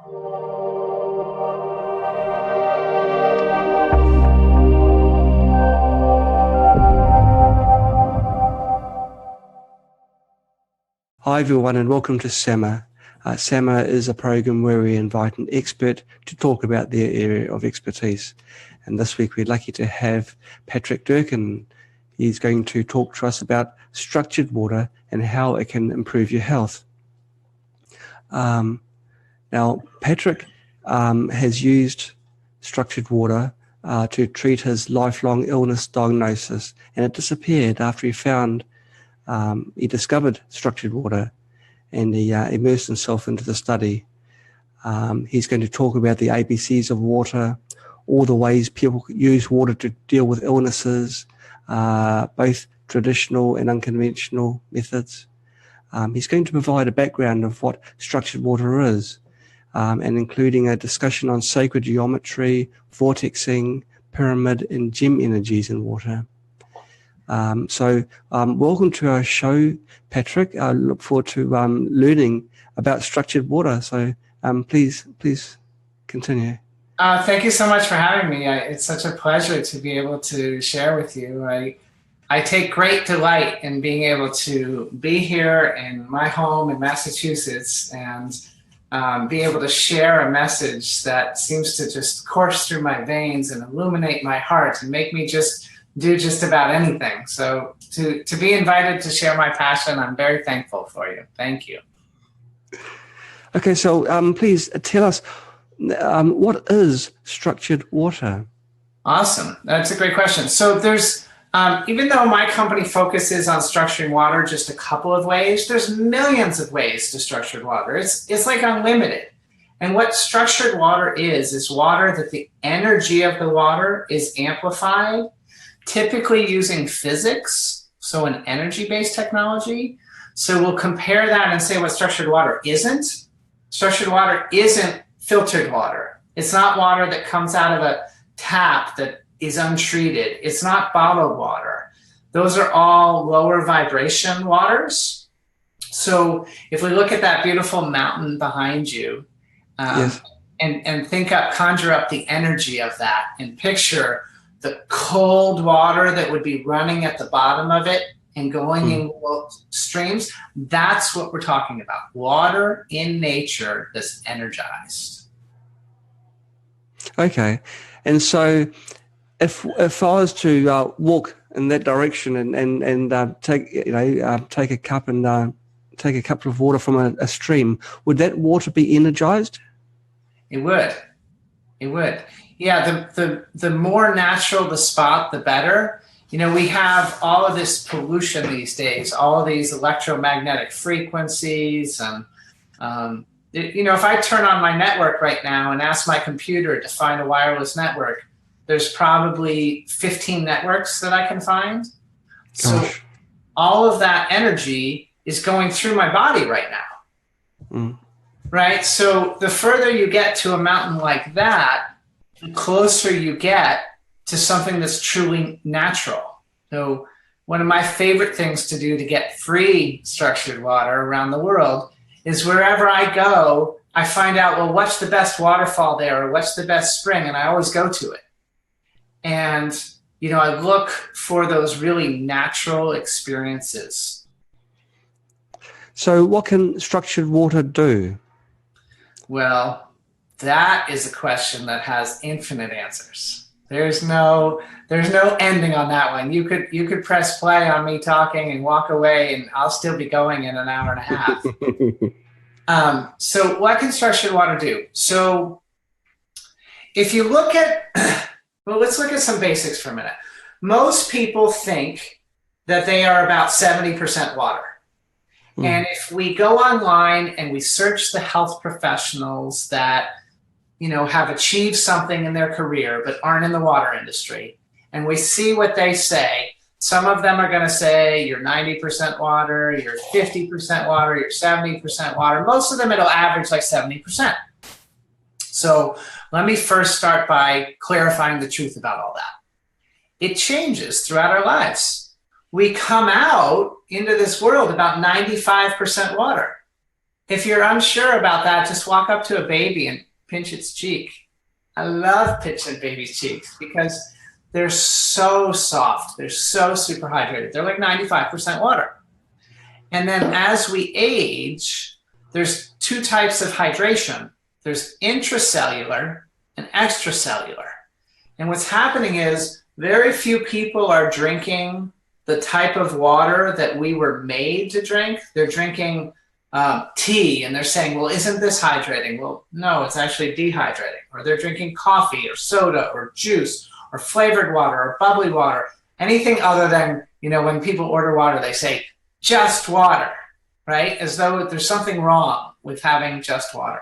Hi everyone and welcome to SAMA. SAMA is a program where we invite an expert to talk about their area of expertise. And this week we're lucky to have Patrick Durkin. He's going to talk to us about structured water and how it can improve your health. Now, Patrick has used structured water to treat his lifelong illness diagnosis, and it disappeared after he discovered structured water, and he immersed himself into the study. He's going to talk about the ABCs of water, all the ways people use water to deal with illnesses, both traditional and unconventional methods. He's going to provide a background of what structured water is, and including a discussion on sacred geometry, vortexing, pyramid, and gem energies in water. So welcome to our show, Patrick. I look forward to learning about structured water. So please continue. Thank you so much for having me. It's such a pleasure to be able to share with you. I take great delight in being able to be here in my home in Massachusetts and be able to share a message that seems to just course through my veins and illuminate my heart and make me just do just about anything. So to be invited to share my passion, I'm very thankful for you. Thank you. Okay, so please tell us, what is structured water? Awesome. That's a great question. So there's, even though my company focuses on structuring water just a couple of ways, there's millions of ways to structured water. It's like unlimited. And what structured water is water that the energy of the water is amplified, typically using physics, so an energy-based technology. So we'll compare that and say what structured water isn't. Structured water isn't filtered water. It's not water that comes out of a tap that is untreated. It's not bottled water. Those are all lower vibration waters. So if we look at that beautiful mountain behind you, yes, and conjure up the energy of that and picture the cold water that would be running at the bottom of it and going in streams, that's what we're talking about. Water in nature that's energized. Okay. And so if I was to walk in that direction and take a cup and take a cup of water from a stream, would that water be energized? It would. It would. Yeah, the more natural the spot, the better. You know, we have all of this pollution these days, all of these electromagnetic frequencies. And, if I turn on my network right now and ask my computer to find a wireless network, there's probably 15 networks that I can find. So all of that energy is going through my body right now. Right? So the further you get to a mountain like that, the closer you get to something that's truly natural. So one of my favorite things to do to get free structured water around the world is wherever I go, I find out, well, what's the best waterfall there or what's the best spring? And I always go to it. And, I look for those really natural experiences. So what can structured water do? Well, that is a question that has infinite answers. There's no ending on that one. You could press play on me talking and walk away and I'll still be going in an hour and a half. So what can structured water do? So if you look at, well, let's look at some basics for a minute. Most people think that they are about 70% water. And if we go online and we search the health professionals that have achieved something in their career but aren't in the water industry, and we see what they say, some of them are going to say you're 90% water, you're 50% water, you're 70% water. Most of them it'll average like 70%. So let me first start by clarifying the truth about all that. It changes throughout our lives. We come out into this world about 95% water. if you're unsure about that, just walk up to a baby and pinch its cheek. I love pinching babies' cheeks because they're so soft. They're so super hydrated. They're like 95% water. And then as we age, there's two types of hydration. There's intracellular and extracellular. And what's happening is very few people are drinking the type of water that we were made to drink. They're drinking tea, and they're saying, well, isn't this hydrating? Well, no, it's actually dehydrating. Or they're drinking coffee or soda or juice or flavored water or bubbly water, anything other than, you know, when people order water, they say just water, right? As though there's something wrong with having just water.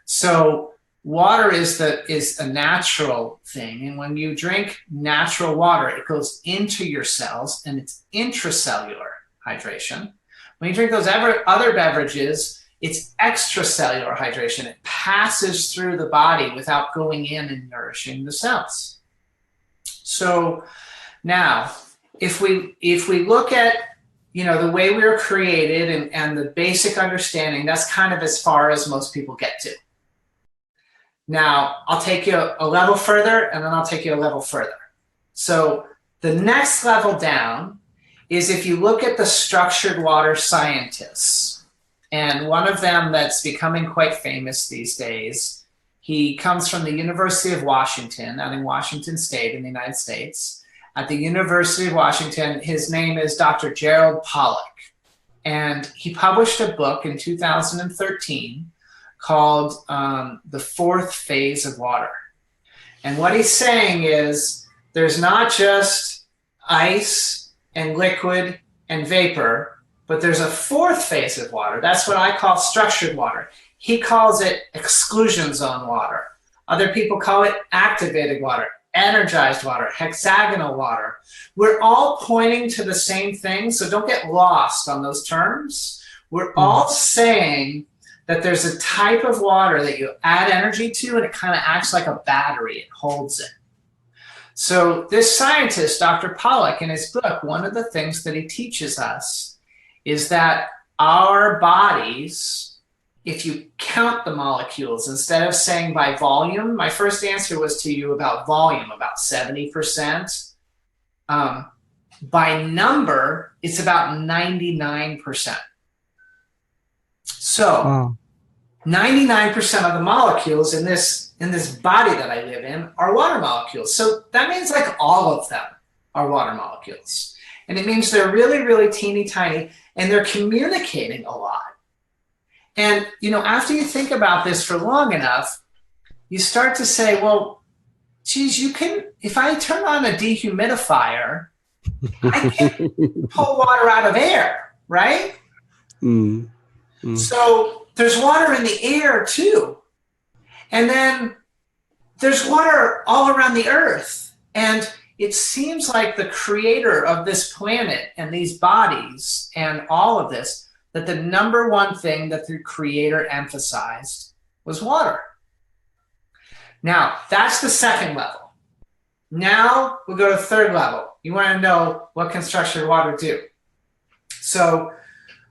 So water is a natural thing. And when you drink natural water, it goes into your cells, and it's intracellular hydration. When you drink those other beverages, it's extracellular hydration. It passes through the body without going in and nourishing the cells. So now, if we look at, you know, the way we were created and the basic understanding, that's kind of as far as most people get to. Now, I'll take you a level further, and then I'll take you a level further. So the next level down is if you look at the structured water scientists, and one of them that's becoming quite famous these days, he comes from the University of Washington, out in Washington State in the United States. At the University of Washington, his name is Dr. Gerald Pollack, and he published a book in 2013 called The Fourth Phase of Water. And what he's saying is there's not just ice and liquid and vapor, but there's a fourth phase of water. That's what I call structured water. He calls it exclusion zone water. Other people call it activated water, energized water, hexagonal water. We're all pointing to the same thing, so don't get lost on those terms. We're all saying that there's a type of water that you add energy to, and it kind of acts like a battery. It holds it. So this scientist, Dr. Pollack, in his book, one of the things that he teaches us is that our bodies, if you count the molecules, instead of saying by volume, my first answer was to you about volume, about 70%. By number, it's about 99%. So 99% of the molecules in this body that I live in are water molecules. So that means like all of them are water molecules. And it means they're really, really teeny tiny, and they're communicating a lot. And, you know, after you think about this for long enough, you start to say, well, geez, you can, if I turn on a dehumidifier, I can pull water out of air, right? So there's water in the air too. And then there's water all around the earth. And it seems like the creator of this planet and these bodies and all of this, that the number one thing that the creator emphasized was water. Now, that's the second level. Now we'll go to the third level. You want to know, what can structured water do? So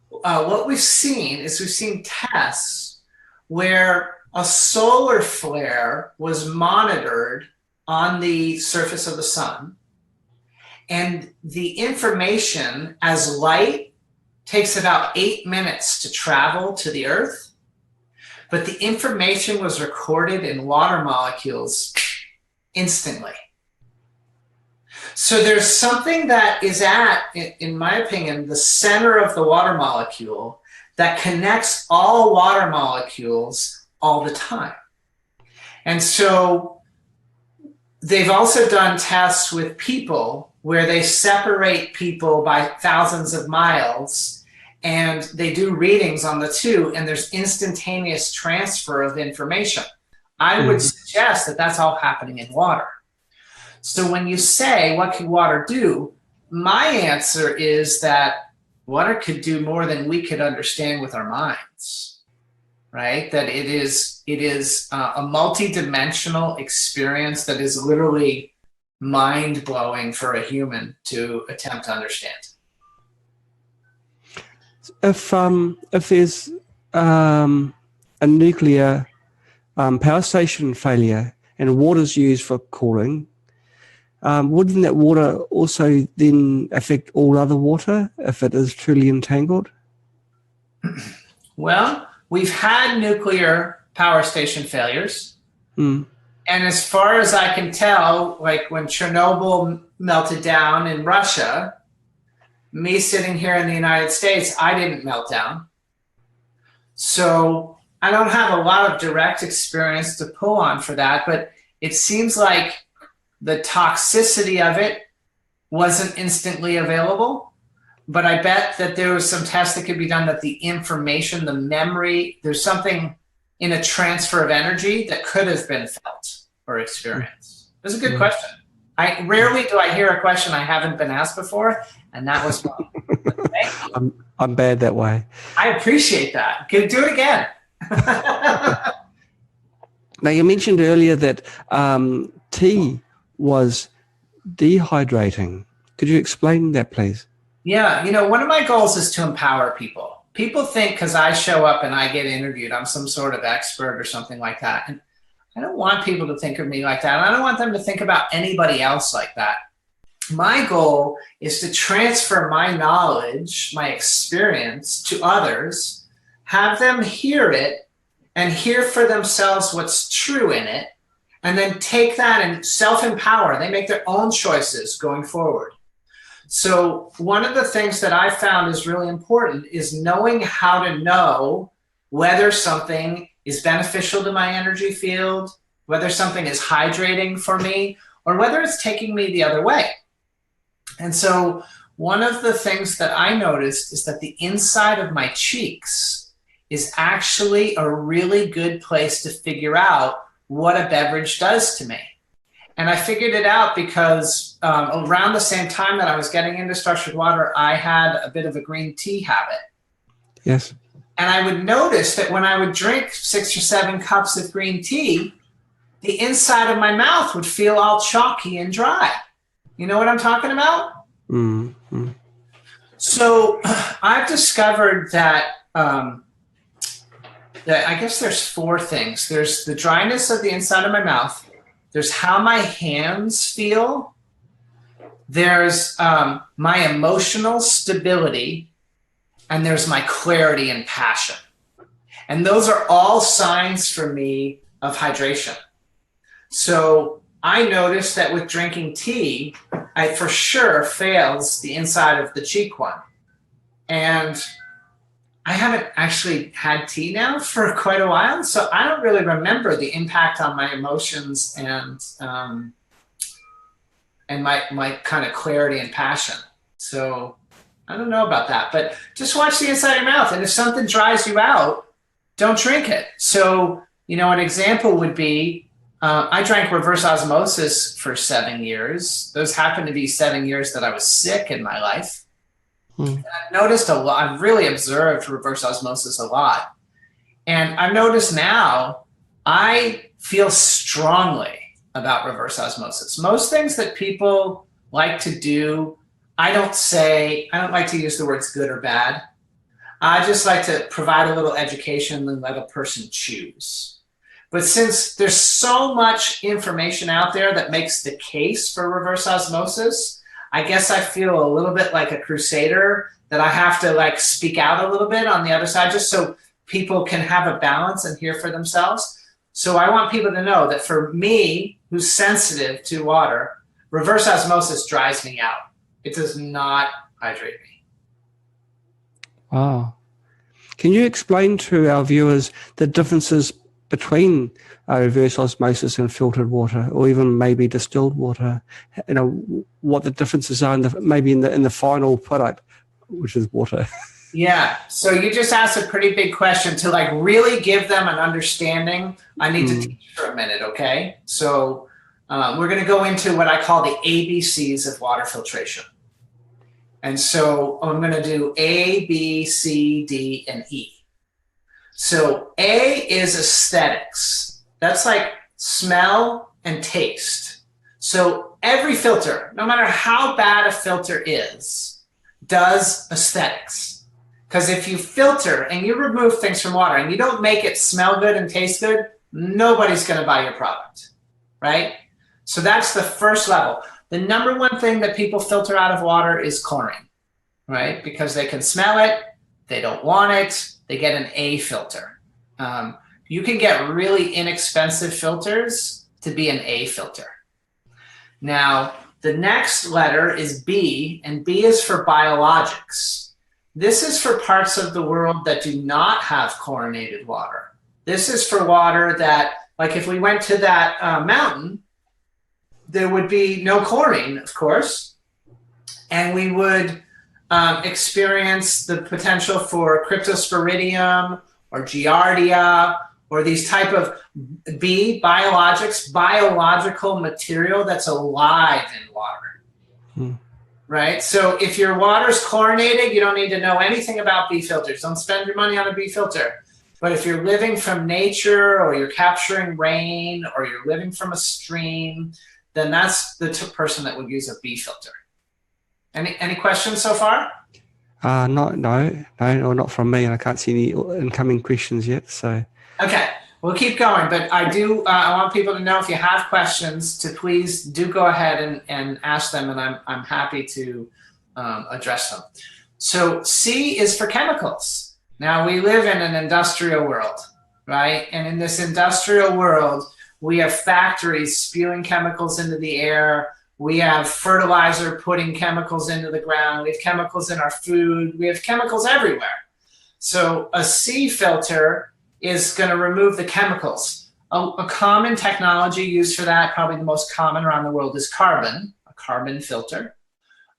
what we've seen tests where a solar flare was monitored on the surface of the sun, and the information as light takes about 8 minutes to travel to the earth, but the information was recorded in water molecules instantly. So there's something that is at, in my opinion, the center of the water molecule that connects all water molecules all the time. And so they've also done tests with people where they separate people by thousands of miles, and they do readings on the two, and there's instantaneous transfer of information. I would suggest that that's all happening in water. So when you say, what can water do? My answer is that water could do more than we could understand with our minds, right? That it is a multi-dimensional experience that is literally mind-blowing for a human to attempt to understand. If there's a nuclear power station failure and water's used for cooling, wouldn't that water also then affect all other water if it is truly entangled? Well, we've had nuclear power station failures. Mm. And as far as I can tell, like when Chernobyl melted down in Russia, me sitting here in the United States, I didn't melt down. So I don't have a lot of direct experience to pull on for that, but it seems like the toxicity of it wasn't instantly available. But I bet that there was some tests that could be done that the information, the memory, there's something in a transfer of energy that could have been felt or experienced. That's a good question. Rarely do I hear a question I haven't been asked before, and that was wrong. I'm bad that way. I appreciate that. Do it again. Now, you mentioned earlier that tea was dehydrating. Could you explain that, please? Yeah, one of my goals is to empower people. People think because I show up and I get interviewed, I'm some sort of expert or something like that. And I don't want people to think of me like that. I don't want them to think about anybody else like that. My goal is to transfer my knowledge, my experience to others, have them hear it and hear for themselves what's true in it, and then take that and self-empower. They make their own choices going forward. So one of the things that I found is really important is knowing how to know whether something is beneficial to my energy field, whether something is hydrating for me, or whether it's taking me the other way. And so one of the things that I noticed is that the inside of my cheeks is actually a really good place to figure out what a beverage does to me. And I figured it out because around the same time that I was getting into structured water, I had a bit of a green tea habit. Yes. And I would notice that when I would drink 6 or 7 cups of green tea, the inside of my mouth would feel all chalky and dry. You know what I'm talking about? Mm-hmm. So I've discovered that I guess there's 4 things. There's the dryness of the inside of my mouth. There's how my hands feel. There's my emotional stability. And there's my clarity and passion. And those are all signs for me of hydration. So I noticed that with drinking tea, I for sure fails the inside of the cheek one. And I haven't actually had tea now for quite a while, so I don't really remember the impact on my emotions and my kind of clarity and passion. So I don't know about that, but just watch the inside of your mouth. And if something dries you out, don't drink it. So, an example would be, I drank reverse osmosis for 7 years. Those happened to be 7 years that I was sick in my life. And I've noticed a lot. I've really observed reverse osmosis a lot. And I've noticed now I feel strongly about reverse osmosis. Most things that people like to do, I don't like to use the words good or bad. I just like to provide a little education and let a person choose. But since there's so much information out there that makes the case for reverse osmosis, I guess I feel a little bit like a crusader that I have to speak out a little bit on the other side just so people can have a balance and hear for themselves. So I want people to know that for me, who's sensitive to water, reverse osmosis dries me out. It does not hydrate me. Wow. Can you explain to our viewers the differences between reverse osmosis and filtered water, or even maybe distilled water? What the differences are maybe in the final product, which is water. Yeah. So you just asked a pretty big question. To really give them an understanding, I need to teach for a minute. Okay. So we're going to go into what I call the ABCs of water filtration. And so I'm going to do A, B, C, D, and E. So A is aesthetics. That's like smell and taste. So every filter, no matter how bad a filter is, does aesthetics. Because if you filter and you remove things from water and you don't make it smell good and taste good, nobody's going to buy your product, right? So that's the first level. The number one thing that people filter out of water is chlorine, right? Because they can smell it, they don't want it, they get an A filter. You can get really inexpensive filters to be an A filter. Now, the next letter is B, and B is for biologics. This is for parts of the world that do not have chlorinated water. This is for water that, like if we went to that mountain, there would be no chlorine, of course, and we would experience the potential for cryptosporidium or giardia or these type of B, biologics, biological material that's alive in water. Right? So if your water's chlorinated, you don't need to know anything about B filters. Don't spend your money on a B filter. But if you're living from nature or you're capturing rain or you're living from a stream, then that's the person that would use a B filter. Any questions so far? No, not from me. I can't see any incoming questions yet. So okay, we'll keep going. But I want people to know if you have questions to please do go ahead and ask them, and I'm happy to address them. So C is for chemicals. Now we live in an industrial world, right? And in this industrial world, we have factories spewing chemicals into the air. We have fertilizer putting chemicals into the ground. We have chemicals in our food. We have chemicals everywhere. So a C filter is going to remove the chemicals. A common technology used for that, probably the most common around the world, is carbon, a carbon filter.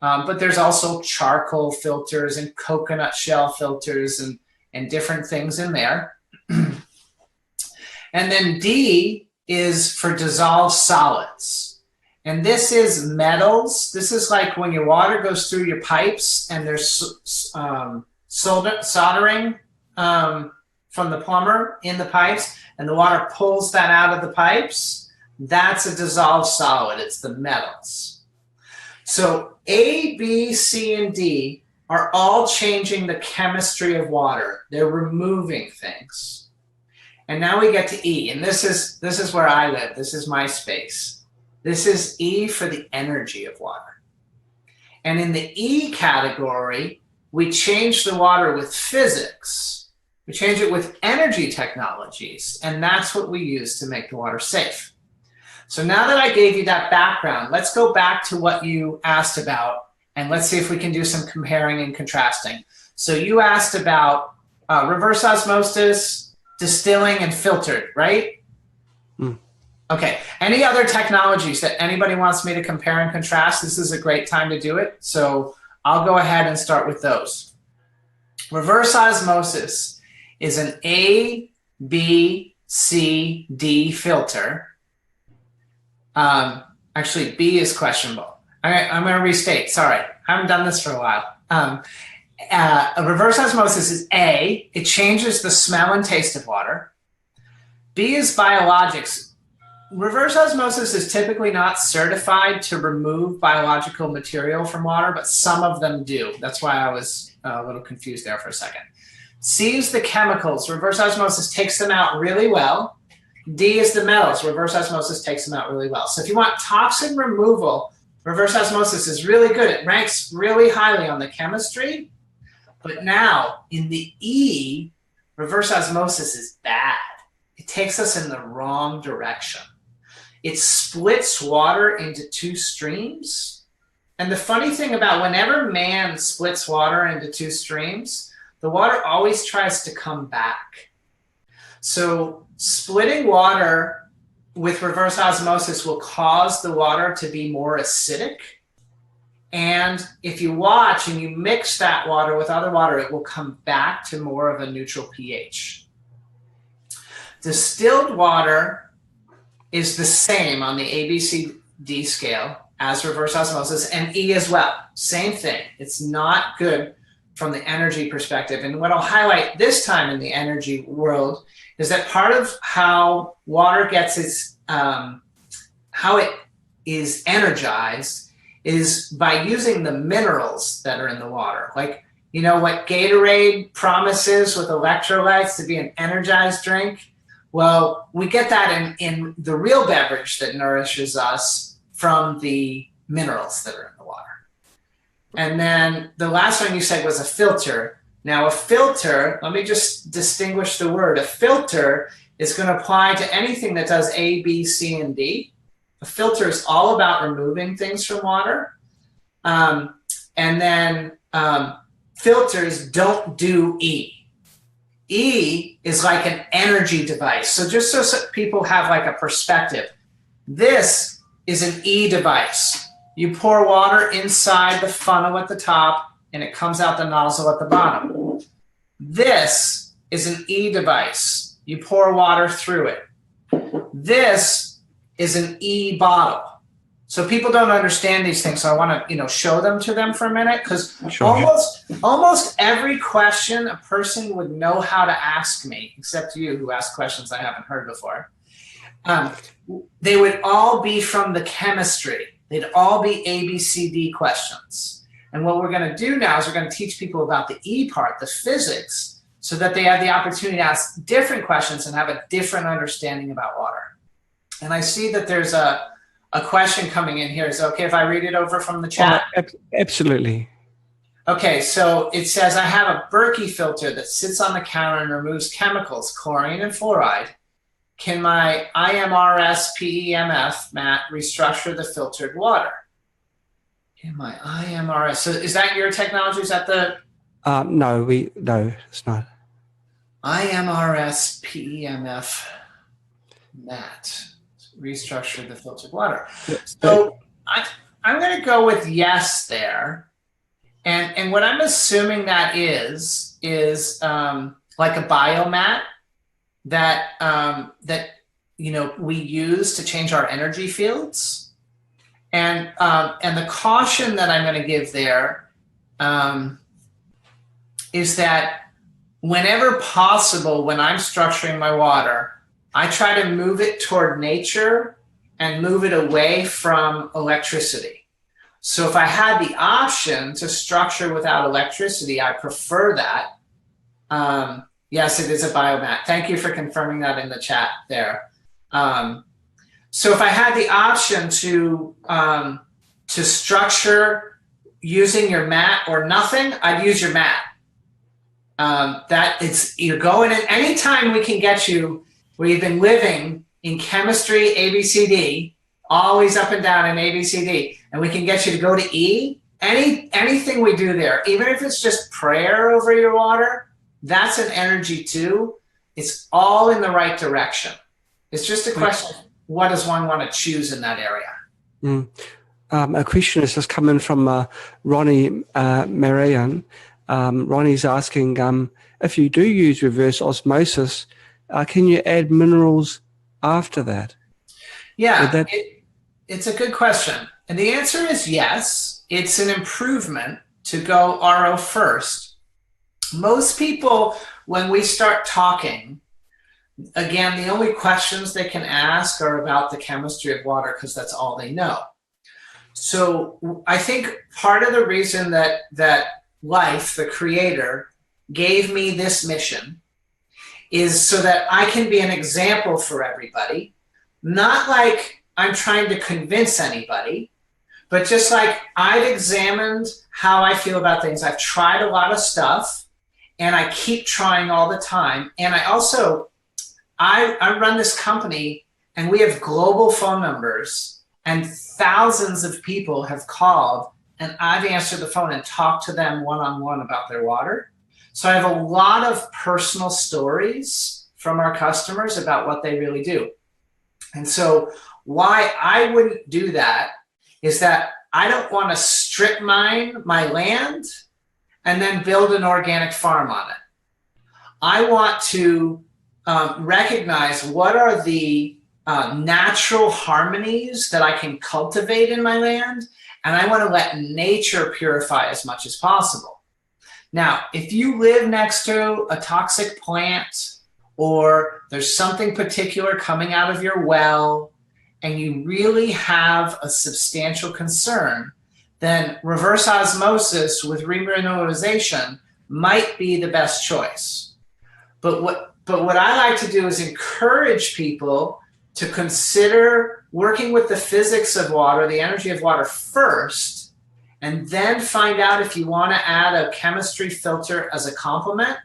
But there's also charcoal filters and coconut shell filters and different things in there. And then D is for dissolved solids. And this is metals. This is like when your water goes through your pipes and there's soldering from the plumber in the pipes, and the water pulls that out of the pipes. That's a dissolved solid. It's the metals. So A, B, C, and D are all changing the chemistry of water. They're removing things. And now we get to E, and this is where I live. This is my space. This is E for the energy of water. And in the E category, we change the water with physics. We change it with energy technologies, and that's what we use to make the water safe. So now that I gave you that background, let's go back to what you asked about, and let's see if we can do some comparing and contrasting. So you asked about reverse osmosis, distilling, and filtered, right? Okay, any other technologies that anybody wants me to compare and contrast? This is a great time to do it. So I'll go ahead and start with those. Reverse osmosis is an A, B, C, D filter. Actually, B is questionable. I'm going to restate. Sorry, I haven't done this for a while. A reverse osmosis is A. It changes the smell and taste of water. B is biologics. Reverse osmosis is typically not certified to remove biological material from water, but some of them do. That's why I was a little confused there for a second. C is the chemicals. Reverse osmosis takes them out really well. D is the metals. Reverse osmosis takes them out really well. So if you want toxin removal, reverse osmosis is really good. It ranks really highly on the chemistry. But now in the E, reverse osmosis is bad. It takes us in the wrong direction. It splits water into two streams. And the funny thing about whenever man splits water into two streams, the water always tries to come back. So splitting water with reverse osmosis will cause the water to be more acidic. And if you watch and you mix that water with other water, it will come back to more of a neutral pH. Distilled water is the same on the ABCD scale as reverse osmosis, and E as well. Same thing. It's not good from the energy perspective. And what I'll highlight this time in the energy world is that part of how water gets its, how it is energized is by using the minerals that are in the water. Like You know what Gatorade promises with electrolytes to be an energized drink? Well, we get that in the real beverage that nourishes us from the minerals that are in the water. And then the last one you said was a filter. Now a filter, let me just distinguish the word. A filter is going to apply to anything that does A, B, C, and D. A filter is all about removing things from water. And then filters don't do E. E is like an energy device. So just so people have like a perspective, this is an E device. You pour water inside the funnel at the top and it comes out the nozzle at the bottom. This is an E device. You pour water through it. This is an E bottle. So people don't understand these things. So I want to, show them to them for a minute, because almost every question a person would know how to ask me, except you who ask questions I haven't heard before. They would all be from the chemistry. They'd all be A, B, C, D questions. And what we're going to do now is we're going to teach people about the E part, the physics, so that they have the opportunity to ask different questions and have a different understanding about water. And I see that there's a question coming in here. Is it okay if I read it over from the chat? Absolutely. Okay, so it says, I have a Berkey filter that sits on the counter and removes chemicals, chlorine and fluoride. Can my IMRS PEMF mat restructure the filtered water? Can my IMRS, so is that your technology? Is that the? No, it's not. IMRS PEMF mat. Restructure the filtered water. So I'm going to go with yes there. And what I'm assuming that is like a biomat that we use to change our energy fields. And the caution that I'm going to give there is that whenever possible, when I'm structuring my water, I try to move it toward nature and move it away from electricity. So if I had the option to structure without electricity, I prefer that. Yes, it is a biomat. Thank you for confirming that in the chat there. So if I had the option to structure using your mat or nothing, I'd use your mat. You're going in anytime we can get you. We've been living in chemistry, ABCD, always up and down in ABCD, and we can get you to go to E. Anything we do there, even if it's just prayer over your water, that's an energy too. It's all in the right direction. It's just a question of what does one want to choose in that area. A question has just come in from Ronnie Marian. Ronnie's asking, if you do use reverse osmosis, can you add minerals after that? Yeah, it's a good question. And the answer is yes. It's an improvement to go RO first. Most people, when we start talking, again, the only questions they can ask are about the chemistry of water because that's all they know. So I think part of the reason that life, the creator, gave me this mission is so that I can be an example for everybody, not like I'm trying to convince anybody, but just like I've examined how I feel about things. I've tried a lot of stuff and I keep trying all the time. And I also, I run this company and we have global phone numbers and thousands of people have called and I've answered the phone and talked to them one-on-one about their water. So I have a lot of personal stories from our customers about what they really do. And so why I wouldn't do that is that I don't want to strip mine my land and then build an organic farm on it. I want to recognize what are the natural harmonies that I can cultivate in my land, and I want to let nature purify as much as possible. Now, if you live next to a toxic plant or there's something particular coming out of your well and you really have a substantial concern, then reverse osmosis with remineralization might be the best choice. But what I like to do is encourage people to consider working with the physics of water, the energy of water first, and then find out if you want to add a chemistry filter as a complement.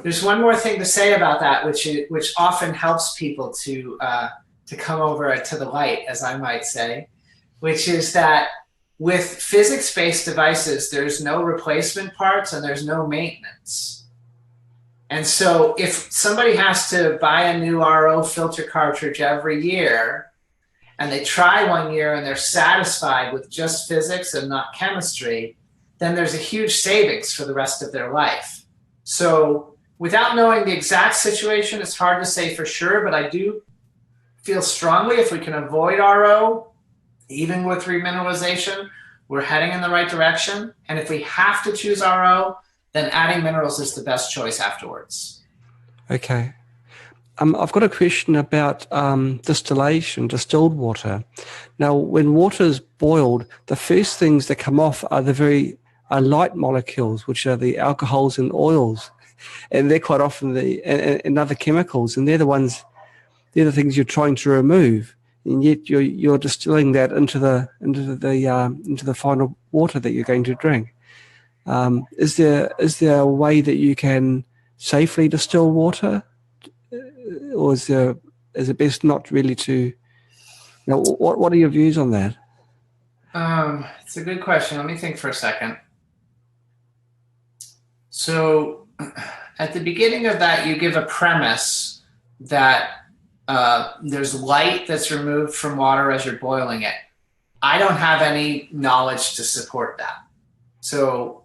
There's one more thing to say about that, which often helps people to come over to the light, as I might say, which is that with physics-based devices, there's no replacement parts and there's no maintenance. And so if somebody has to buy a new RO filter cartridge every year, and they try 1 year and they're satisfied with just physics and not chemistry, then there's a huge savings for the rest of their life. So without knowing the exact situation, it's hard to say for sure, but I do feel strongly if we can avoid RO, even with remineralization, we're heading in the right direction. And if we have to choose RO, then adding minerals is the best choice afterwards. Okay. I've got a question about distillation, distilled water. Now, when water is boiled, the first things that come off are the very light molecules, which are the alcohols and oils. And they're quite often and other chemicals, and they're the things you're trying to remove. And yet you're distilling that into the final water that you're going to drink. Is there a way that you can safely distill water, or is it best not really to? What are your views on that? It's a good question. Let me think for a second. So, at the beginning of that, you give a premise that there's light that's removed from water as you're boiling it. I don't have any knowledge to support that. So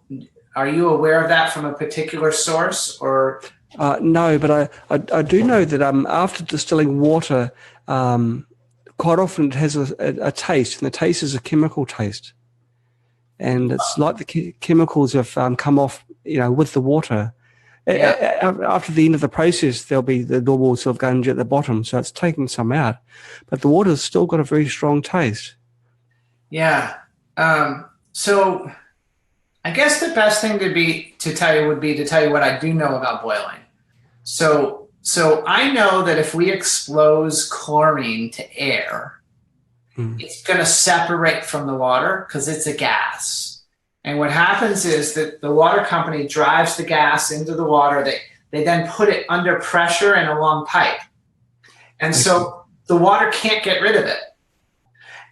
are you aware of that from a particular source, or? No, but I do know that after distilling water, quite often it has a taste, and the taste is a chemical taste. And it's like the chemicals have come off, with the water. Yeah. After the end of the process, there'll be the normal sort of gunge at the bottom, so it's taking some out. But the water's still got a very strong taste. Yeah. So I guess the best thing to tell you would be to tell you what I do know about boiling. So I know that if we expose chlorine to air, it's going to separate from the water because it's a gas. And what happens is that the water company drives the gas into the water. They then put it under pressure in a long pipe. And so the water can't get rid of it.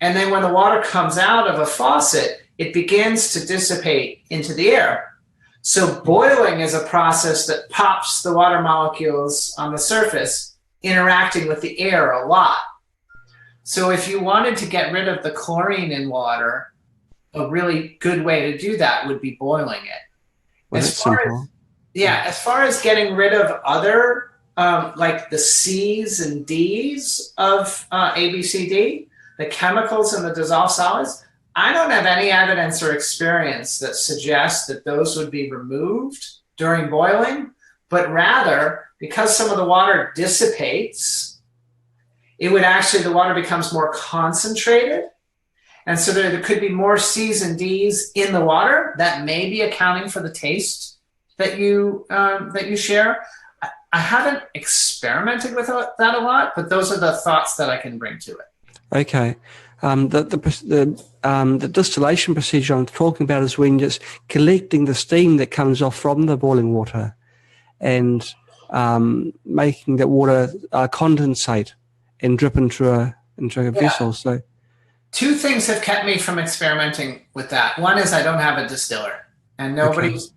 And then when the water comes out of a faucet, it begins to dissipate into the air. So boiling is a process that pops the water molecules on the surface, interacting with the air a lot. So if you wanted to get rid of the chlorine in water, a really good way to do that would be boiling it. Well, as far as getting rid of other, like the C's and D's of ABCD, the chemicals in the dissolved solids, I don't have any evidence or experience that suggests that those would be removed during boiling, but rather, because some of the water dissipates, the water becomes more concentrated. And so there could be more C's and D's in the water that may be accounting for the taste that you share. I haven't experimented with that a lot, but those are the thoughts that I can bring to it. Okay. The distillation procedure I'm talking about is when just collecting the steam that comes off from the boiling water and making that water condensate and drip into a vessel. So, two things have kept me from experimenting with that. One is I don't have a distiller, and nobody's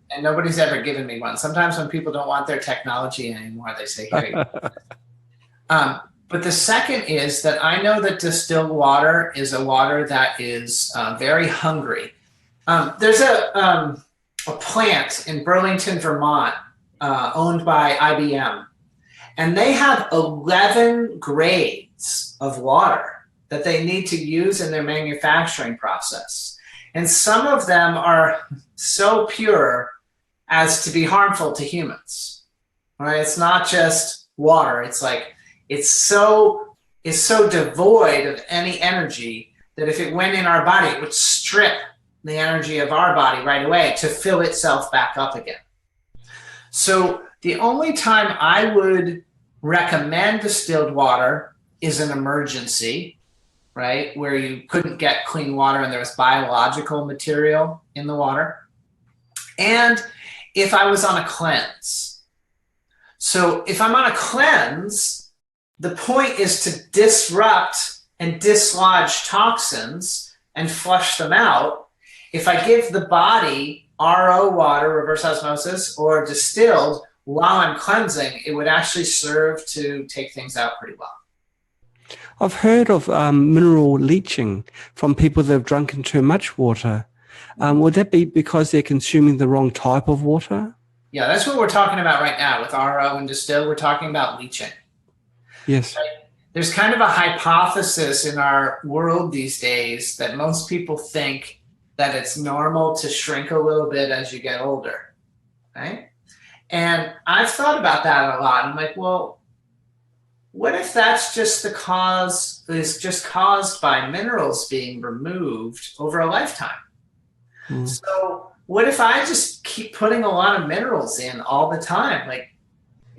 ever given me one. Sometimes when people don't want their technology anymore, they say, "Here you go." But the second is that I know that distilled water is a water that is very hungry. There's a plant in Burlington, Vermont, owned by IBM, and they have 11 grades of water that they need to use in their manufacturing process. And some of them are so pure as to be harmful to humans, right? It's not just water. It's like, it's so devoid of any energy that if it went in our body, it would strip the energy of our body right away to fill itself back up again. So the only time I would recommend distilled water is an emergency, right? Where you couldn't get clean water and there was biological material in the water. And if I was on a cleanse. So if I'm on a cleanse, the point is to disrupt and dislodge toxins and flush them out. If I give the body RO water, reverse osmosis, or distilled while I'm cleansing, it would actually serve to take things out pretty well. I've heard of mineral leaching from people that have drunken too much water. Would that be because they're consuming the wrong type of water? Yeah, that's what we're talking about right now with RO and distilled. We're talking about leaching. Yes. Right? There's kind of a hypothesis in our world these days that most people think that it's normal to shrink a little bit as you get older, right? And I've thought about that a lot. I'm like, well, what if that's just the cause, is just caused by minerals being removed over a lifetime? So what if I just keep putting a lot of minerals in all the time? Like,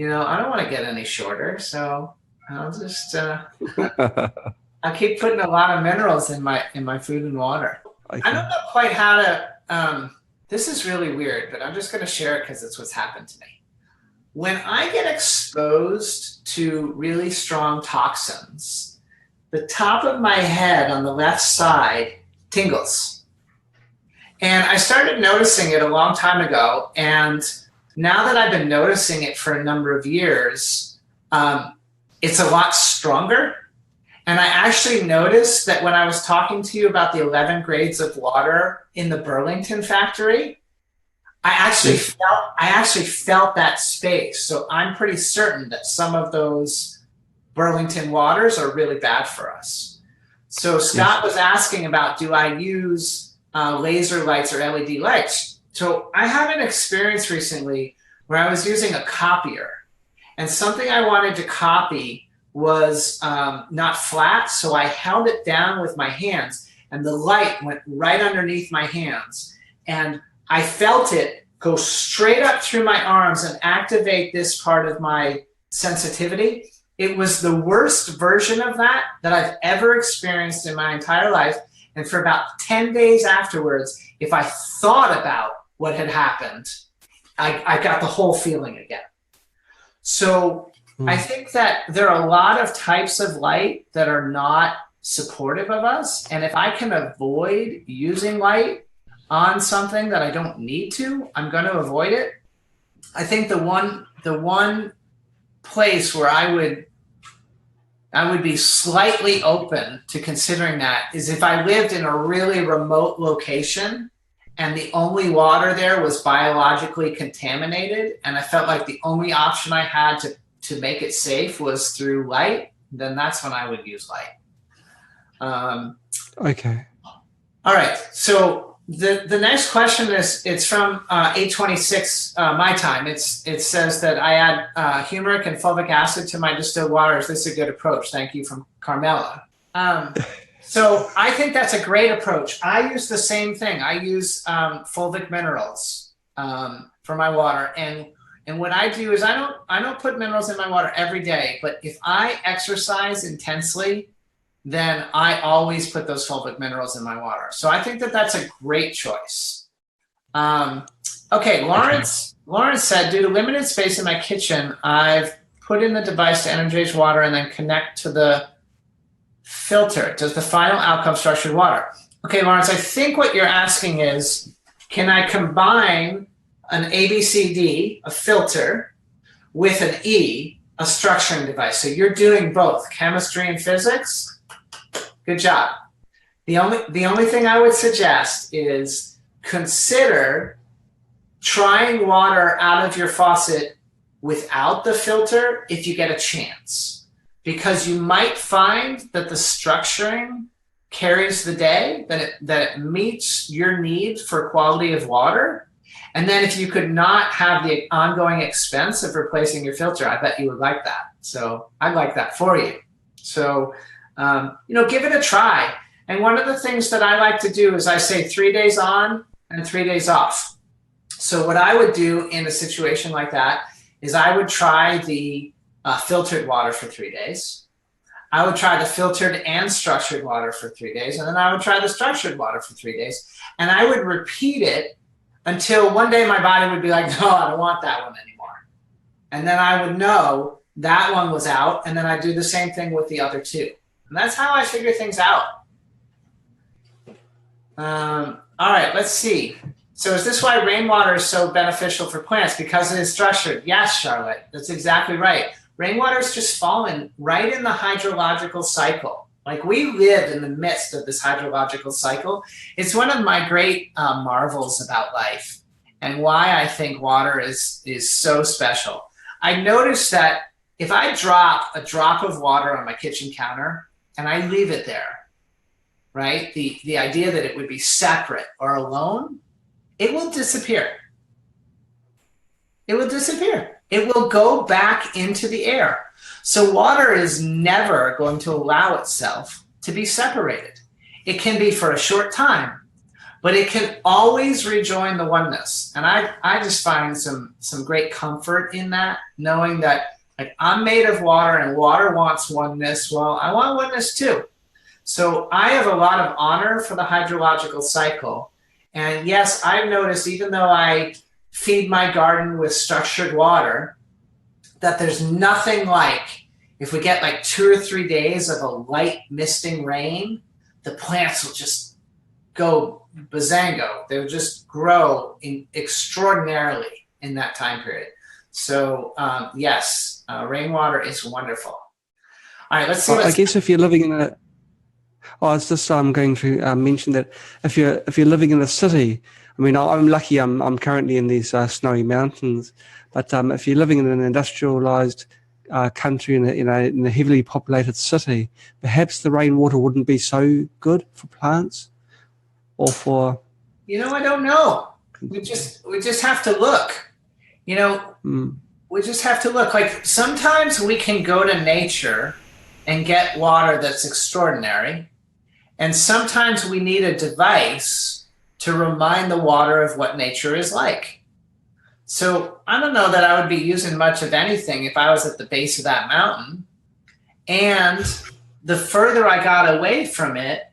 I don't want to get any shorter, so I'll just I'll keep putting a lot of minerals in my food and water. Okay. I don't know quite how to. This is really weird, but I'm just going to share it because it's what's happened to me. When I get exposed to really strong toxins, the top of my head on the left side tingles. And I started noticing it a long time ago. And now that I've been noticing it for a number of years, it's a lot stronger. And I actually noticed that when I was talking to you about the 11 grades of water in the Burlington factory, I actually felt that space. So I'm pretty certain that some of those Burlington waters are really bad for us. So Scott was asking about, do I use laser lights or LED lights? So I had an experience recently where I was using a copier, and something I wanted to copy was not flat. So I held it down with my hands and the light went right underneath my hands. And I felt it go straight up through my arms and activate this part of my sensitivity. It was the worst version of that I've ever experienced in my entire life. And for about 10 days afterwards, if I thought about what had happened, I got the whole feeling again. So I think that there are a lot of types of light that are not supportive of us. And if I can avoid using light on something that I don't need to, I'm going to avoid it. I think the one place where I would be slightly open to considering that is if I lived in a really remote location and the only water there was biologically contaminated, and I felt like the only option I had to make it safe was through light, then that's when I would use light. Okay. All right. So the next question it's from 8:26 my time. It says that I add humeric and fulvic acid to my distilled water. Is this a good approach? Thank you, from Carmela. So I think that's a great approach. I use the same thing. I use fulvic minerals for my water, and what I do is I don't put minerals in my water every day, but if I exercise intensely, then I always put those fulvic minerals in my water. So I think that that's a great choice. Okay, Lawrence said, due to limited space in my kitchen, I've put in the device to energize water and then connect to the filter. Does the final outcome structured water? Okay, Lawrence, I think what you're asking is, can I combine an ABCD, a filter, with an E, a structuring device? So you're doing both chemistry and physics. Good job. The only thing I would suggest is consider trying water out of your faucet without the filter if you get a chance, because you might find that the structuring carries the day, that it meets your need for quality of water. And then if you could not have the ongoing expense of replacing your filter, I bet you would like that. So I'd like that for you. So, give it a try. And one of the things that I like to do is I say 3 days on and 3 days off. So what I would do in a situation like that is I would try the filtered water for 3 days. I would try the filtered and structured water for 3 days. And then I would try the structured water for 3 days. And I would repeat it until one day my body would be like, no, I don't want that one anymore. And then I would know that one was out. And then I'd do the same thing with the other two. And that's how I figure things out. All right, let's see. So is this why rainwater is so beneficial for plants? Because it is structured. Yes, Charlotte, that's exactly right. Rainwater is just falling right in the hydrological cycle. Like, we live in the midst of this hydrological cycle. It's one of my great marvels about life, and why I think water is so special. I noticed that if I drop a drop of water on my kitchen counter and I leave it there, right? The idea that it would be separate or alone, it will disappear. It will disappear. It will go back into the air. So water is never going to allow itself to be separated. It can be for a short time, but it can always rejoin the oneness. And I just find some great comfort in that, knowing that, like, I'm made of water and water wants oneness. Well, I want oneness too. So I have a lot of honor for the hydrological cycle. And yes, I've noticed, even though I feed my garden with structured water, that there's nothing like, if we get like 2 or 3 days of a light misting rain, the plants will just go bazango. They'll just grow extraordinarily in that time period. So yes, rainwater is wonderful. All right, let's see. I guess if you're living in a, I was just going to mention that if you're living in a city, I mean, I'm lucky. I'm currently in these snowy mountains, but if you're living in an industrialized country in a heavily populated city, perhaps the rainwater wouldn't be so good for plants, or for. I don't know. We just have to look. We just have to look. Like, sometimes we can go to nature and get water that's extraordinary, and sometimes we need a device to remind the water of what nature is like. So I don't know that I would be using much of anything if I was at the base of that mountain. And the further I got away from it,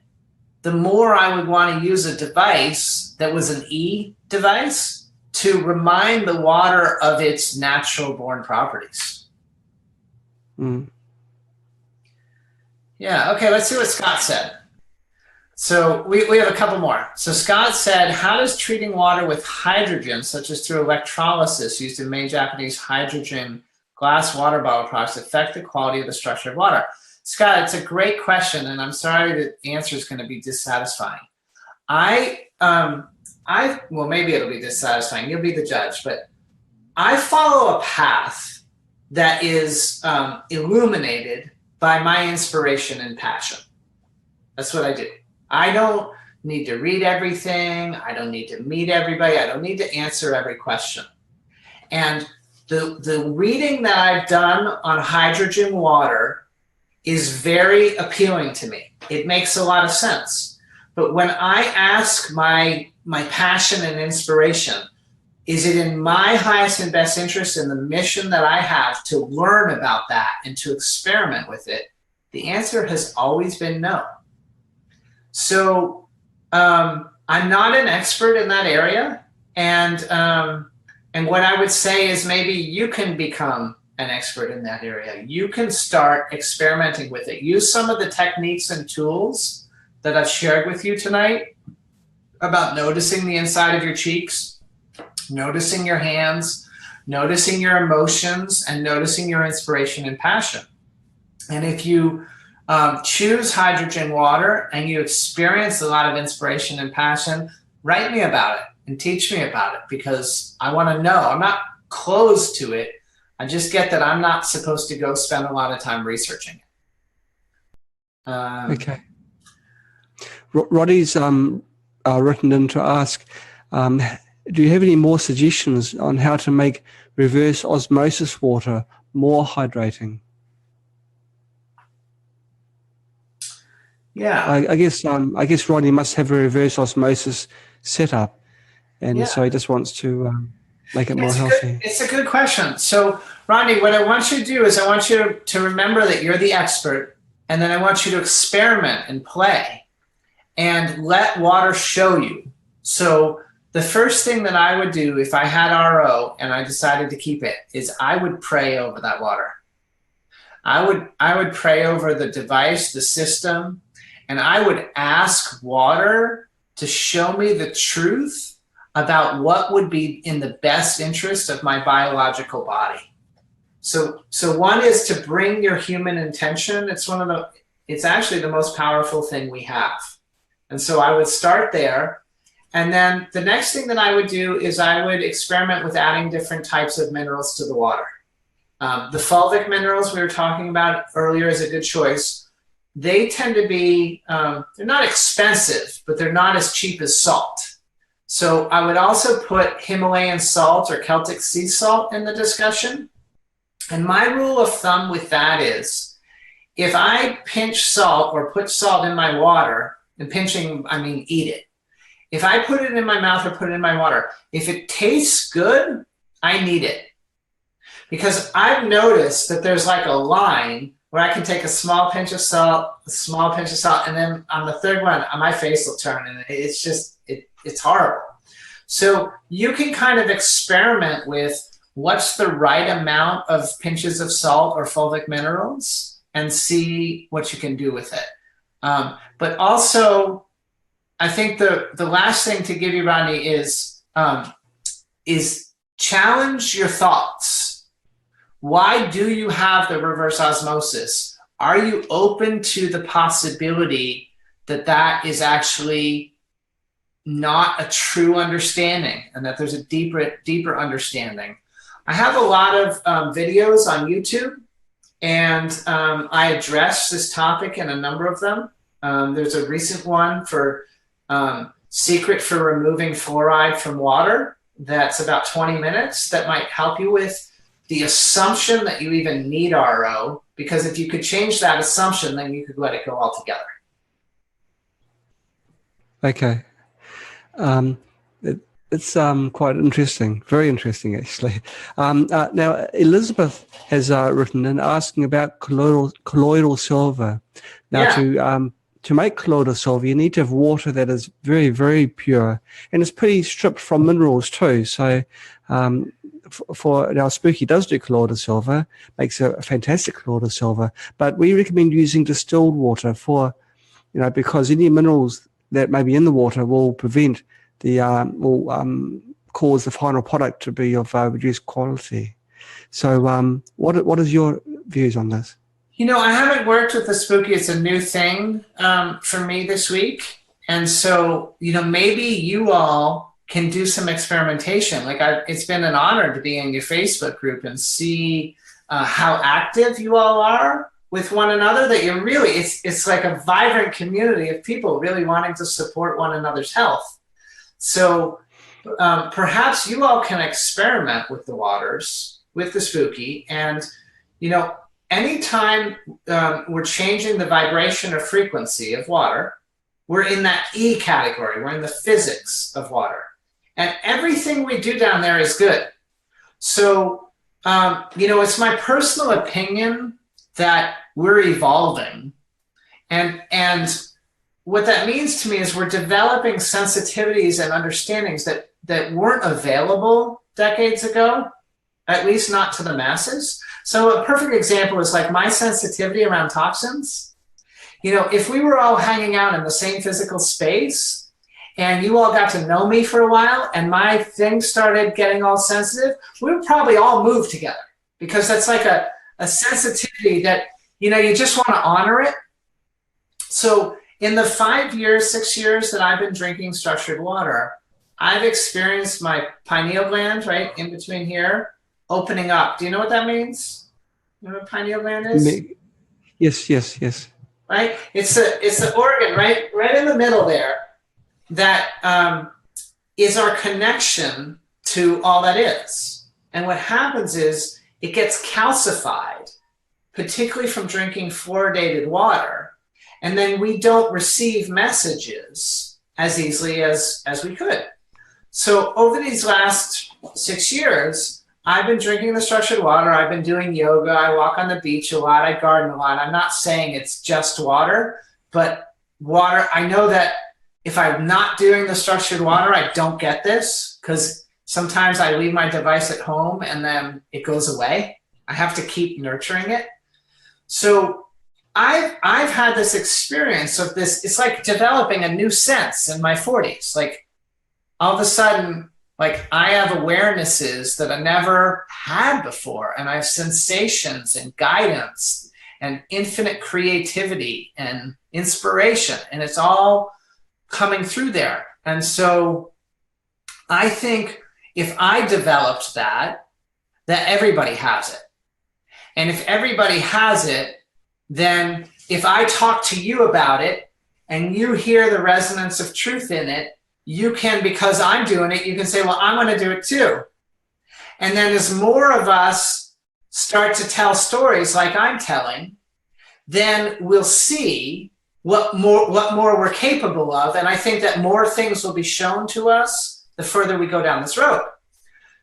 the more I would want to use a device that was an device to remind the water of its natural born properties. Mm. Yeah, okay, let's see what Scott said. So we have a couple more. So Scott said, how does treating water with hydrogen, such as through electrolysis used in main Japanese hydrogen glass water bottle products, affect the quality of the structure of water? Scott, it's a great question, and I'm sorry the answer is going to be dissatisfying. Well, maybe it'll be dissatisfying. You'll be the judge, but I follow a path that is illuminated by my inspiration and passion. That's what I do. I don't need to read everything. I don't need to meet everybody. I don't need to answer every question. And the reading that I've done on hydrogen water is very appealing to me. It makes a lot of sense. But when I ask my passion and inspiration, is it in my highest and best interest in the mission that I have to learn about that and to experiment with it? The answer has always been no. So I'm not an expert in that area, and what I would say is maybe you can become an expert in that area. You can start experimenting with it. Use some of the techniques and tools that I've shared with you tonight about noticing the inside of your cheeks, noticing your hands, noticing your emotions, and noticing your inspiration and passion. And if you choose hydrogen water and you experience a lot of inspiration and passion, write me about it and teach me about it, because I want to know. I'm not closed to it. I just get that I'm not supposed to go spend a lot of time researching it. Okay. Roddy's written in to ask, do you have any more suggestions on how to make reverse osmosis water more hydrating? Yeah. I guess Ronnie must have a reverse osmosis setup, and Yeah. so he just wants to make it more healthy. It's a good question. So, Rodney, what I want you to do is I want you to remember that you're the expert, and then I want you to experiment and play and let water show you. So the first thing that I would do if I had RO and I decided to keep it is I would pray over that water. I would pray over the device, the system, and I would ask water to show me the truth about what would be in the best interest of my biological body. So one is to bring your human intention. It's actually the most powerful thing we have. And so I would start there. And then the next thing that I would do is I would experiment with adding different types of minerals to the water. The fulvic minerals we were talking about earlier is a good choice. They tend to be, they're not expensive, but they're not as cheap as salt. So I would also put Himalayan salt or Celtic sea salt in the discussion. And my rule of thumb with that is, if I pinch salt or put salt in my water, and pinching, I mean eat it. If I put it in my mouth or put it in my water, if it tastes good, I need it. Because I've noticed that there's like a line where I can take a small pinch of salt, and then on the third one, my face will turn, and it's just, it's horrible. So you can kind of experiment with what's the right amount of pinches of salt or fulvic minerals and see what you can do with it. But also, I think the last thing to give you, Rodney, is challenge your thoughts. Why do you have the reverse osmosis? Are you open to the possibility that that is actually not a true understanding and that there's a deeper understanding? I have a lot of videos on YouTube, and I address this topic in a number of them. There's a recent one for secret for removing fluoride from water that's about 20 minutes that might help you with the assumption that you even need RO, because if you could change that assumption, then you could let it go altogether. Okay. It's quite interesting, very interesting actually. Now, Elizabeth has written in asking about colloidal silver. Now, yeah. To make colloidal silver, you need to have water that is very, very pure, and it's pretty stripped from minerals too. So, for now, Spooky does do colloidal silver, makes a fantastic colloidal silver, but we recommend using distilled water for, because any minerals that may be in the water will prevent cause the final product to be of reduced quality. So, what is your views on this? I haven't worked with the Spooky. It's a new thing for me this week. And so, maybe you all can do some experimentation. It's been an honor to be in your Facebook group and see how active you all are with one another, that you're really, it's like a vibrant community of people really wanting to support one another's health. So perhaps you all can experiment with the waters, with the Spooky, and, anytime we're changing the vibration or frequency of water, we're in that E category. We're in the physics of water. And everything we do down there is good. So, it's my personal opinion that we're evolving. And what that means to me is we're developing sensitivities and understandings that weren't available decades ago, at least not to the masses. So a perfect example is like my sensitivity around toxins. If we were all hanging out in the same physical space and you all got to know me for a while and my thing started getting all sensitive, we would probably all move together, because that's like a sensitivity that, you just want to honor it. So in the 6 years that I've been drinking structured water, I've experienced my pineal gland, right in between here, opening up. Do you know what that means? You know what pineal gland is? Yes. Right? It's the organ right in the middle there that is our connection to all that is. And what happens is it gets calcified, particularly from drinking fluoridated water. And then we don't receive messages as easily as we could. So over these last 6 years, I've been drinking the structured water. I've been doing yoga. I walk on the beach a lot. I garden a lot. I'm not saying it's just water, but water, I know that if I'm not doing the structured water, I don't get this, because sometimes I leave my device at home and then it goes away. I have to keep nurturing it. So I've had this experience of this. It's like developing a new sense in my 40s. Like all of a sudden, like I have awarenesses that I never had before, and I have sensations and guidance and infinite creativity and inspiration, and it's all coming through there. And so I think if I developed that everybody has it. And if everybody has it, then if I talk to you about it and you hear the resonance of truth in it, you can, because I'm doing it, you can say, well, I'm going to do it too. And then as more of us start to tell stories like I'm telling, then we'll see what more we're capable of. And I think that more things will be shown to us the further we go down this road.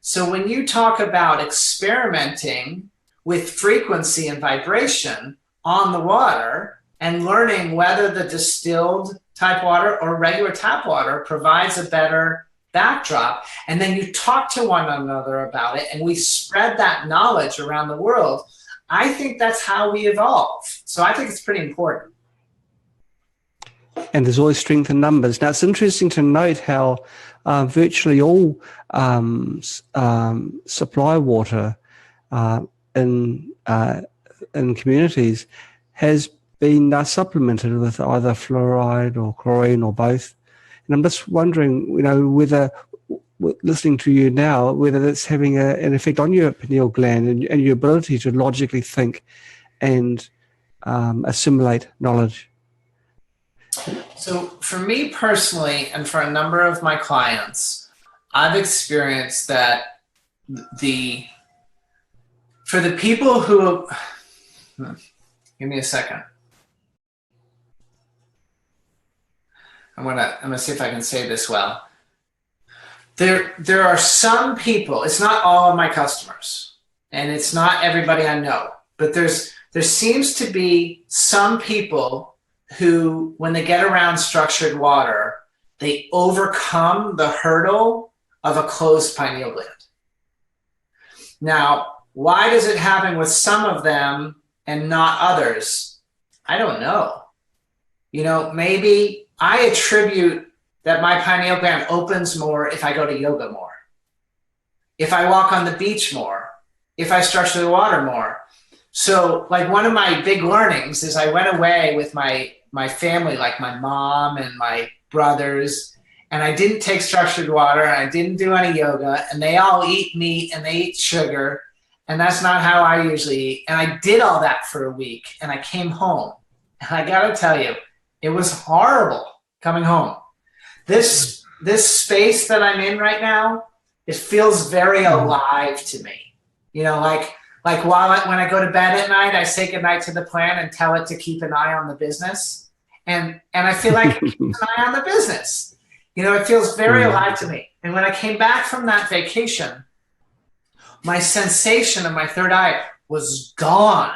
So when you talk about experimenting with frequency and vibration on the water and learning whether the distilled type water or regular tap water provides a better backdrop, and then you talk to one another about it and we spread that knowledge around the world, I think that's how we evolve. So I think it's pretty important. And there's always strength in numbers. Now, it's interesting to note how virtually all supply water in communities has been supplemented with either fluoride or chlorine or both. And I'm just wondering, whether, listening to you now, whether that's having an effect on your pineal gland and your ability to logically think and assimilate knowledge. So for me personally, and for a number of my clients, I've experienced that for the people who, give me a second. I'm gonna see if I can say this well. There are some people, it's not all of my customers, and it's not everybody I know, but there seems to be some people who, when they get around structured water, they overcome the hurdle of a closed pineal gland. Now, why does it happen with some of them and not others? I don't know. Maybe I attribute that my pineal gland opens more if I go to yoga more, if I walk on the beach more, if I structure the water more. So like one of my big learnings is I went away with my family, like my mom and my brothers, and I didn't take structured water and I didn't do any yoga, and they all eat meat and they eat sugar, and that's not how I usually eat. And I did all that for a week, and I came home, and I gotta tell you, it was horrible coming home. This space that I'm in right now, it feels very alive to me. Like when I go to bed at night, I say goodnight to the plant and tell it to keep an eye on the business. And I feel like it keeps an eye on the business. It feels very alive to me. And when I came back from that vacation, my sensation of my third eye was gone.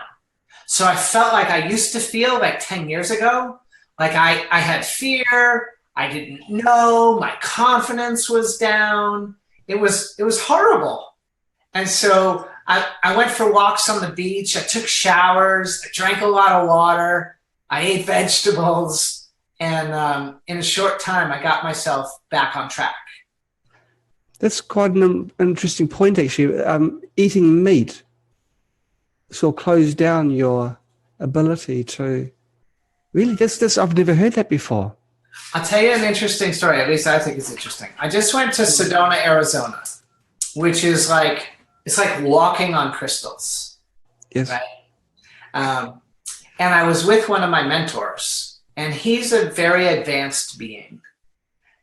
So I felt like I used to feel like 10 years ago. Like I had fear. I didn't know. My confidence was down. It was horrible. And so I went for walks on the beach. I took showers. I drank a lot of water. I ate vegetables. And in a short time, I got myself back on track. That's quite an interesting point, actually. Eating meat sort of closed down your ability to really. This I've never heard that before. I'll tell you an interesting story. At least I think it's interesting. I just went to Sedona, Arizona, which is it's like walking on crystals. Yes. Right? And I was with one of my mentors, and he's a very advanced being.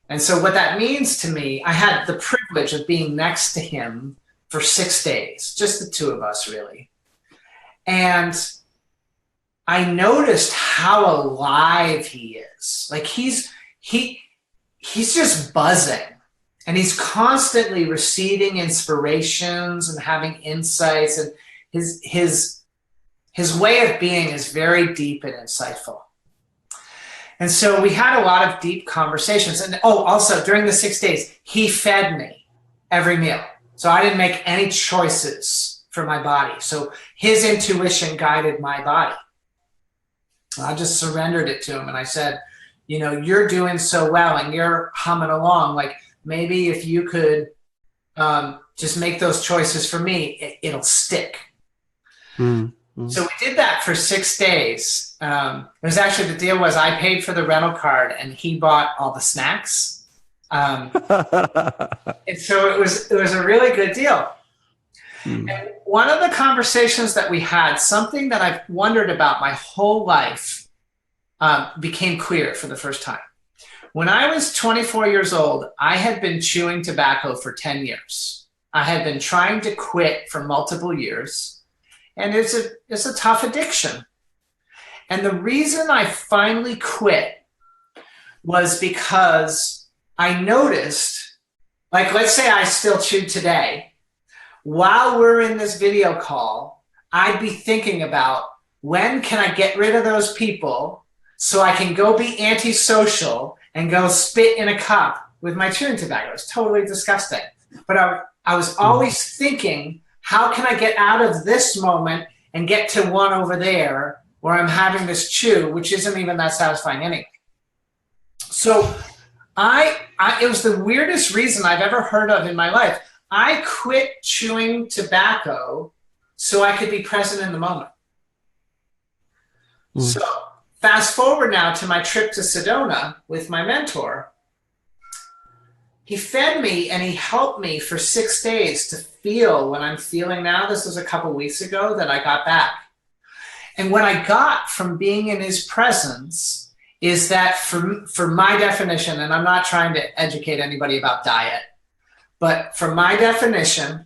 And so what that means to me, I had the privilege of being next to him for 6 days, just the two of us, really. And I noticed how alive he is. Like he's just buzzing, and he's constantly receiving inspirations and having insights, and his way of being is very deep and insightful. And so we had a lot of deep conversations. And also during the 6 days, he fed me every meal. So I didn't make any choices for my body. So his intuition guided my body. I just surrendered it to him, and I said, you know, you're doing so well and you're humming along. Like, maybe if you could just make those choices for me, it'll stick. Mm-hmm. So we did that for 6 days. It was actually, the deal was I paid for the rental card and he bought all the snacks. And so it was a really good deal. And one of the conversations that we had, something that I've wondered about my whole life, became clear for the first time. When I was 24 years old, I had been chewing tobacco for 10 years. I had been trying to quit for multiple years, and it's a tough addiction. And the reason I finally quit was because I noticed, like, let's say I still chew today. While we're in this video call, I'd be thinking about, when can I get rid of those people so I can go be antisocial and go spit in a cup with my chewing tobacco? It's totally disgusting. But I was always thinking, how can I get out of this moment and get to one over there where I'm having this chew, which isn't even that satisfying anyway. So it was the weirdest reason I've ever heard of in my life. I quit chewing tobacco so I could be present in the moment. So fast forward now to my trip to Sedona with my mentor. He fed me and he helped me for 6 days to feel what I'm feeling now. This was a couple weeks ago that I got back. And what I got from being in his presence is that for my definition, and I'm not trying to educate anybody about diet, but for my definition,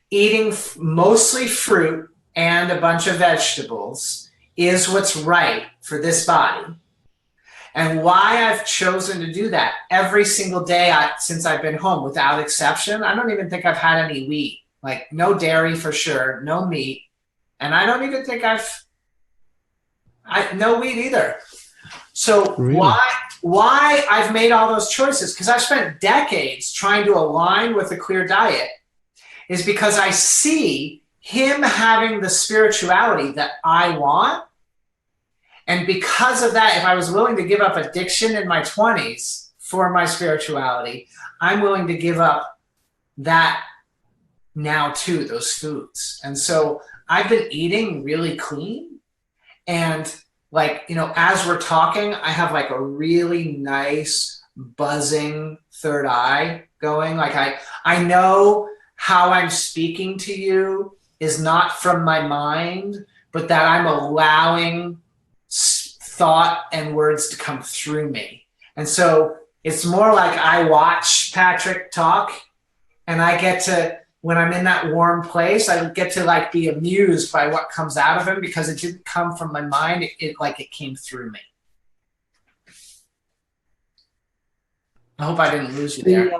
eating mostly fruit and a bunch of vegetables is what's right for this body. And why I've chosen to do that every single day since I've been home, without exception. I don't even think I've had any wheat, like no dairy for sure, no meat. And I don't even think no wheat either. So really? Why I've made all those choices, because I've spent decades trying to align with a clear diet, is because I see him having the spirituality that I want. And because of that, if I was willing to give up addiction in my 20s for my spirituality, I'm willing to give up that now too, those foods. And so I've been eating really clean. And like, you know, as we're talking, I have like a really nice buzzing third eye going. Like I know how I'm speaking to you is not from my mind, but that I'm allowing thought and words to come through me. And so it's more like I watch Patrick talk, and I get to, when I'm in that warm place, I get to like be amused by what comes out of him, because it didn't come from my mind. It came through me. I hope I didn't lose you there.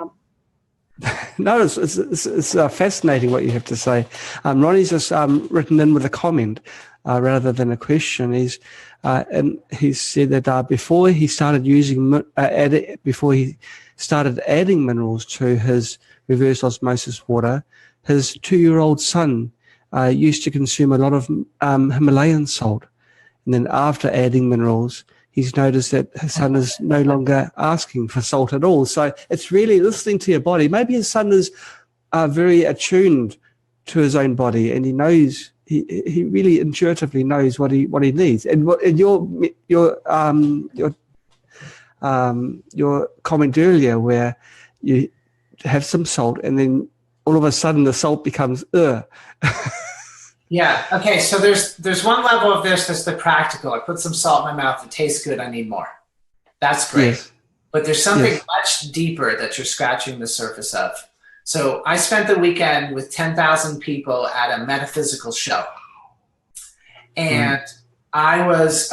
No, it's fascinating what you have to say. Ronnie's just written in with a comment rather than a question. And he said that before he started adding minerals to his reverse osmosis water, his 2-year-old son used to consume a lot of Himalayan salt. And then after adding minerals, he's noticed that his son is no longer asking for salt at all. So it's really listening to your body. Maybe his son is very attuned to his own body, and he knows, he really intuitively knows what he needs. And your comment earlier, where you have some salt and then all of a sudden the salt becomes Yeah. Okay. So there's one level of this that's the practical. I put some salt in my mouth. It tastes good. I need more. That's great. Yes. But there's something much deeper that you're scratching the surface of. So I spent the weekend with 10,000 people at a metaphysical show. And I was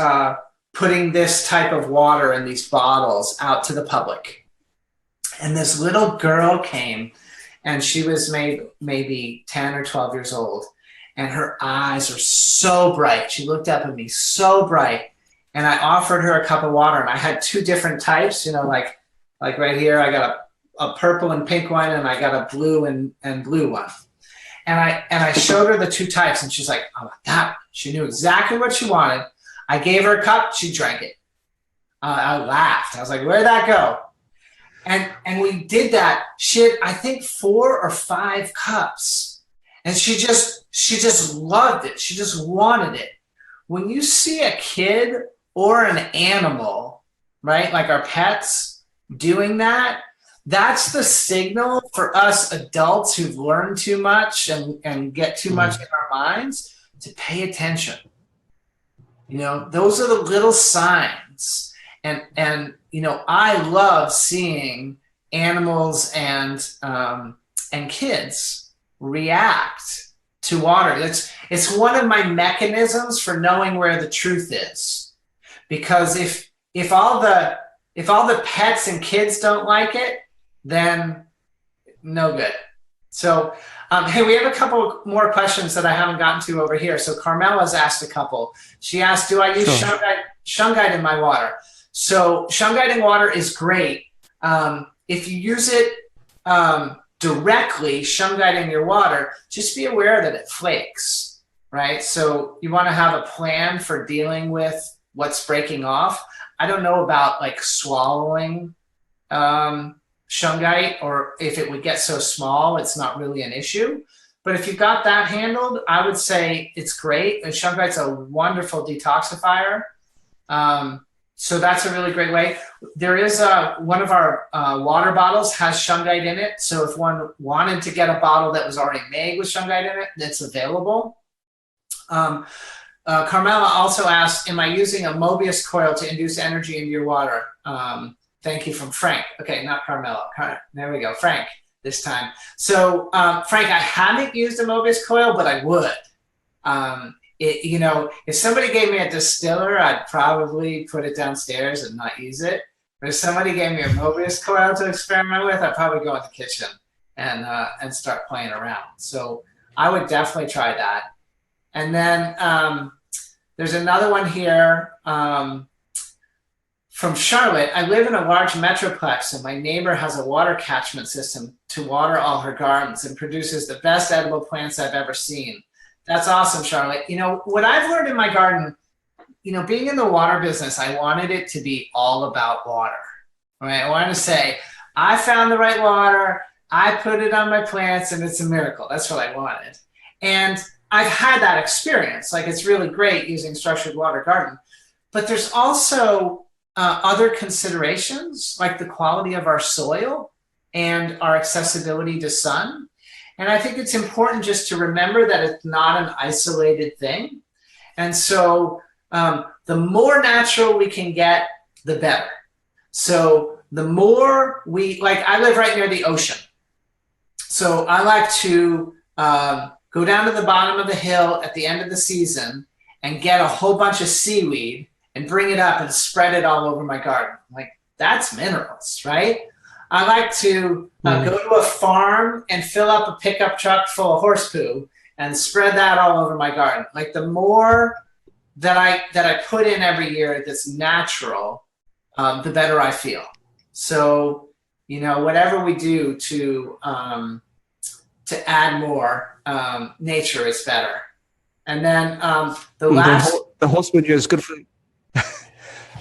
putting this type of water in these bottles out to the public. And this little girl came, and she was maybe 10 or 12 years old. And her eyes are so bright. She looked up at me so bright. And I offered her a cup of water. And I had two different types, you know, like right here, I got a purple and pink one, and I got a blue and blue one. And I showed her the two types, and she's like, I want that one. She knew exactly what she wanted. I gave her a cup, she drank it. I laughed. I was like, where'd that go? And we did that. She had, I think, 4 or 5 cups. And she just loved it. She just wanted it. When you see a kid or an animal, right, like our pets doing that, that's the signal for us adults who've learned too much and get too much in our minds to pay attention. You know, those are the little signs. And you know, I love seeing animals and kids react to water. It's one of my mechanisms for knowing where the truth is. Because if all the pets and kids don't like it, then no good. So, hey, we have a couple more questions that I haven't gotten to over here. So Carmela's asked a couple. She asked, do I use shungite in my water? So shungite in water is great. If you use it directly, shungite in your water, just be aware that it flakes, right? So you want to have a plan for dealing with what's breaking off. I don't know about like swallowing shungite, or if it would get so small, it's not really an issue. But if you got that handled, I would say it's great. And shungite's a wonderful detoxifier. So that's a really great way. There is one of our water bottles has shungite in it. So if one wanted to get a bottle that was already made with shungite in it, that's available. Carmela also asked, am I using a Mobius coil to induce energy into your water? Thank you, from Frank. Okay, not Carmela. There we go, Frank this time. So Frank, I haven't used a Mobius coil, but I would. You know, if somebody gave me a distiller, I'd probably put it downstairs and not use it. But if somebody gave me a Mobius coil to experiment with, I'd probably go in the kitchen and start playing around. So I would definitely try that. And then there's another one here from Charlotte. I live in a large metroplex, and my neighbor has a water catchment system to water all her gardens and produces the best edible plants I've ever seen. That's awesome, Charlotte. You know, what I've learned in my garden, you know, being in the water business, I wanted it to be all about water, right? I wanted to say, I found the right water, I put it on my plants, and it's a miracle. That's what I wanted. And I've had that experience. Like, it's really great using structured water garden. But there's also other considerations, like the quality of our soil and our accessibility to sun. And I think it's important just to remember that it's not an isolated thing. And so the more natural we can get, the better. So the more like I live right near the ocean. So I like to go down to the bottom of the hill at the end of the season and get a whole bunch of seaweed and bring it up and spread it all over my garden. Like, that's minerals, right? I like to go to a farm and fill up a pickup truck full of horse poo and spread that all over my garden. Like, the more that I put in every year that's natural, the better I feel. So, you know, whatever we do to add more, nature is better. And then the horse manure is good for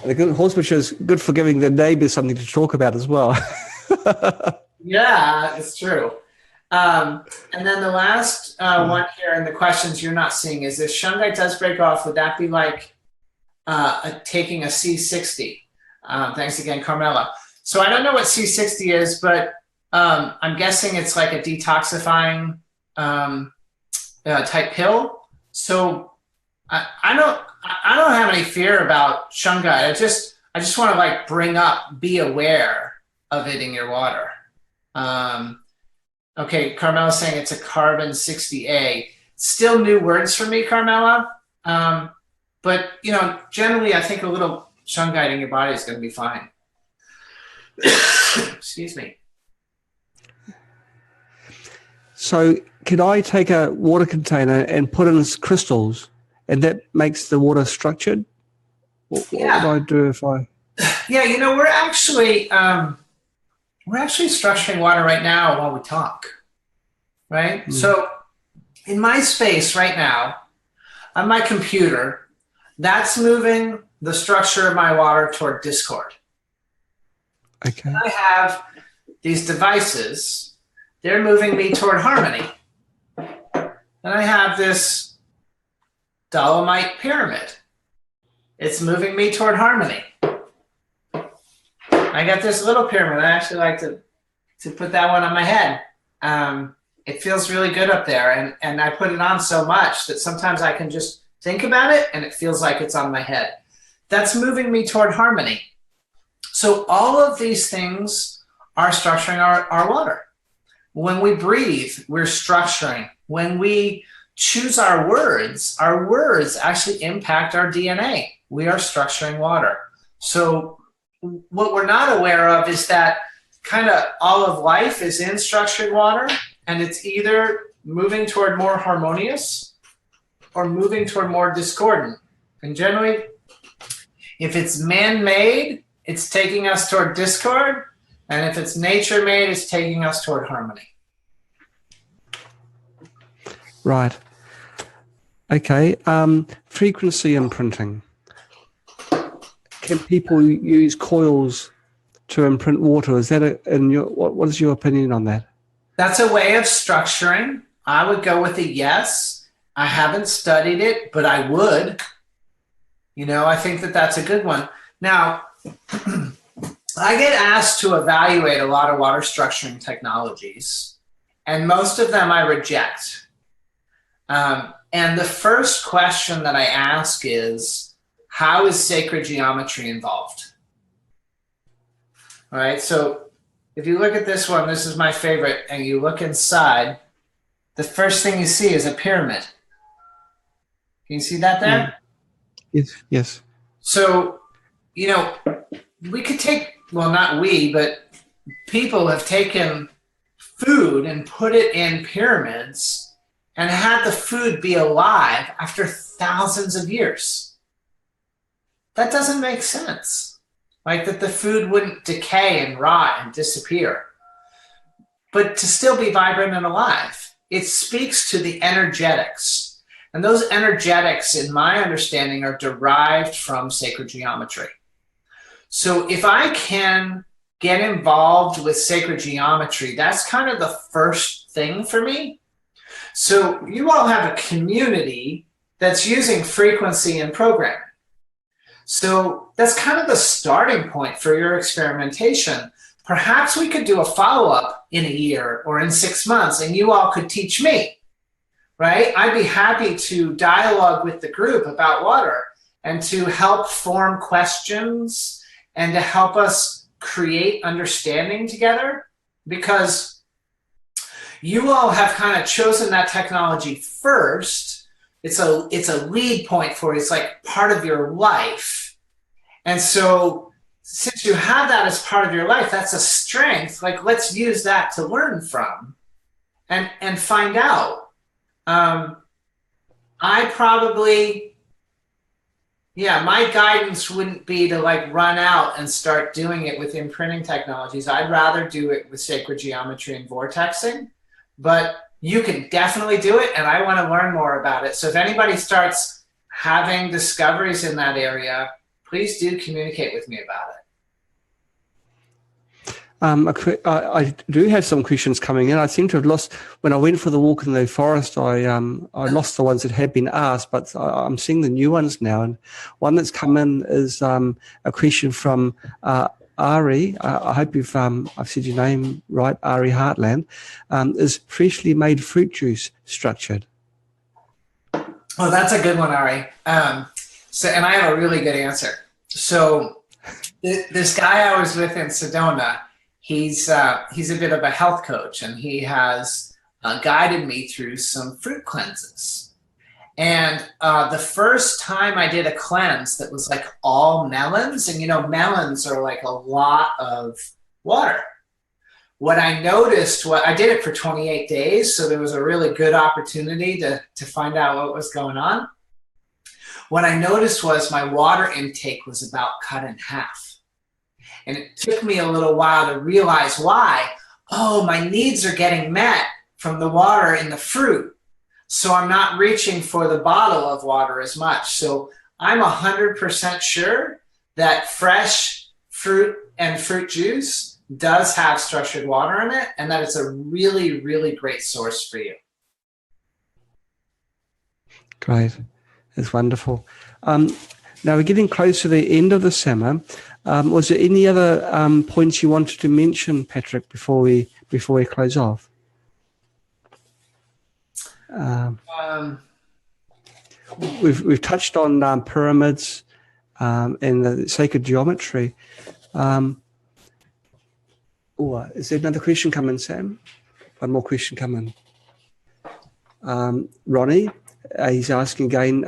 the horse manure is good for giving the neighbors something to talk about as well. Yeah, it's true. And then the last one here in the questions you're not seeing is, if shungite does break off, would that be like taking a C60? Thanks again, Carmela. So I don't know what C60 is, but I'm guessing it's like a detoxifying type pill. So I don't have any fear about shungite. I just want to like be aware of it in your water. Okay, Carmela's saying it's a carbon 60A. Still new words for me, Carmela. But, generally, I think a little shungite in your body is going to be fine. Excuse me. So can I take a water container and put in crystals, and that makes the water structured? What would I do if I... Yeah, we're actually structuring water right now while we talk, right? So in my space right now, on my computer, that's moving the structure of my water toward discord. Okay. And I have these devices, they're moving me toward harmony. And I have this dolomite pyramid. It's moving me toward harmony. I got this little pyramid. I actually like to put that one on my head. It feels really good up there. And I put it on so much that sometimes I can just think about it and it feels like it's on my head. That's moving me toward harmony. So all of these things are structuring our water. When we breathe, we're structuring. When we choose our words actually impact our DNA. We are structuring water. So what we're not aware of is that kind of all of life is in structured water, and it's either moving toward more harmonious or moving toward more discordant. And generally, if it's man-made, it's taking us toward discord, and if it's nature-made, it's taking us toward harmony. Right. Okay. Frequency imprinting. Can people use coils to imprint water? Is that what is your opinion on that? That's a way of structuring. I would go with a yes. I haven't studied it, but I would. I think that that's a good one. Now, I get asked to evaluate a lot of water structuring technologies, and most of them I reject. And the first question that I ask is, how is sacred geometry involved? All right, so if you look at this one, this is my favorite, and you look inside, the first thing you see is a pyramid. Can you see that there? Yes. So, we could take, well, not we, but people have taken food and put it in pyramids and had the food be alive after thousands of years. That doesn't make sense. Like that the food wouldn't decay and rot and disappear, but to still be vibrant and alive. It speaks to the energetics. And those energetics, in my understanding, are derived from sacred geometry. So if I can get involved with sacred geometry, that's kind of the first thing for me. So you all have a community that's using frequency and programming. So that's kind of the starting point for your experimentation. Perhaps we could do a follow-up in a year or in 6 months, and you all could teach me, right? I'd be happy to dialogue with the group about water and to help form questions and to help us create understanding together, because you all have kind of chosen that technology first. It's a lead point for you. It's like part of your life. And so since you have that as part of your life, that's a strength. Like, let's use that to learn from and find out. My guidance wouldn't be to like run out and start doing it with imprinting technologies. I'd rather do it with sacred geometry and vortexing, but you can definitely do it, and I want to learn more about it. So if anybody starts having discoveries in that area, please do communicate with me about it. I do have some questions coming in. I seem to have lost, when I went for the walk in the forest, I lost the ones that had been asked, but I'm seeing the new ones now. And one that's come in is a question from Ari. I hope I've said your name right, Ari Heartland. Is freshly made fruit juice structured? Oh, that's a good one, Ari. And I have a really good answer. So this guy I was with in Sedona, he's a bit of a health coach, and he has guided me through some fruit cleanses. And the first time I did a cleanse that was like all melons, and you know, melons are like a lot of water. What I noticed, I did it for 28 days, so there was a really good opportunity to find out what was going on. What I noticed was my water intake was about cut in half. And it took me a little while to realize why. Oh, my needs are getting met from the water in the fruit. So I'm not reaching for the bottle of water as much. So I'm 100% sure that fresh fruit and fruit juice does have structured water in it, and that it's a really, really great source for you. Great. It's wonderful. Now we're getting close to the end of the summer. Was there any other points you wanted to mention, Patrick, before we close off? We've touched on pyramids and the sacred geometry. Is there another question coming, Sam? One more question coming. Ronnie, he's asking again.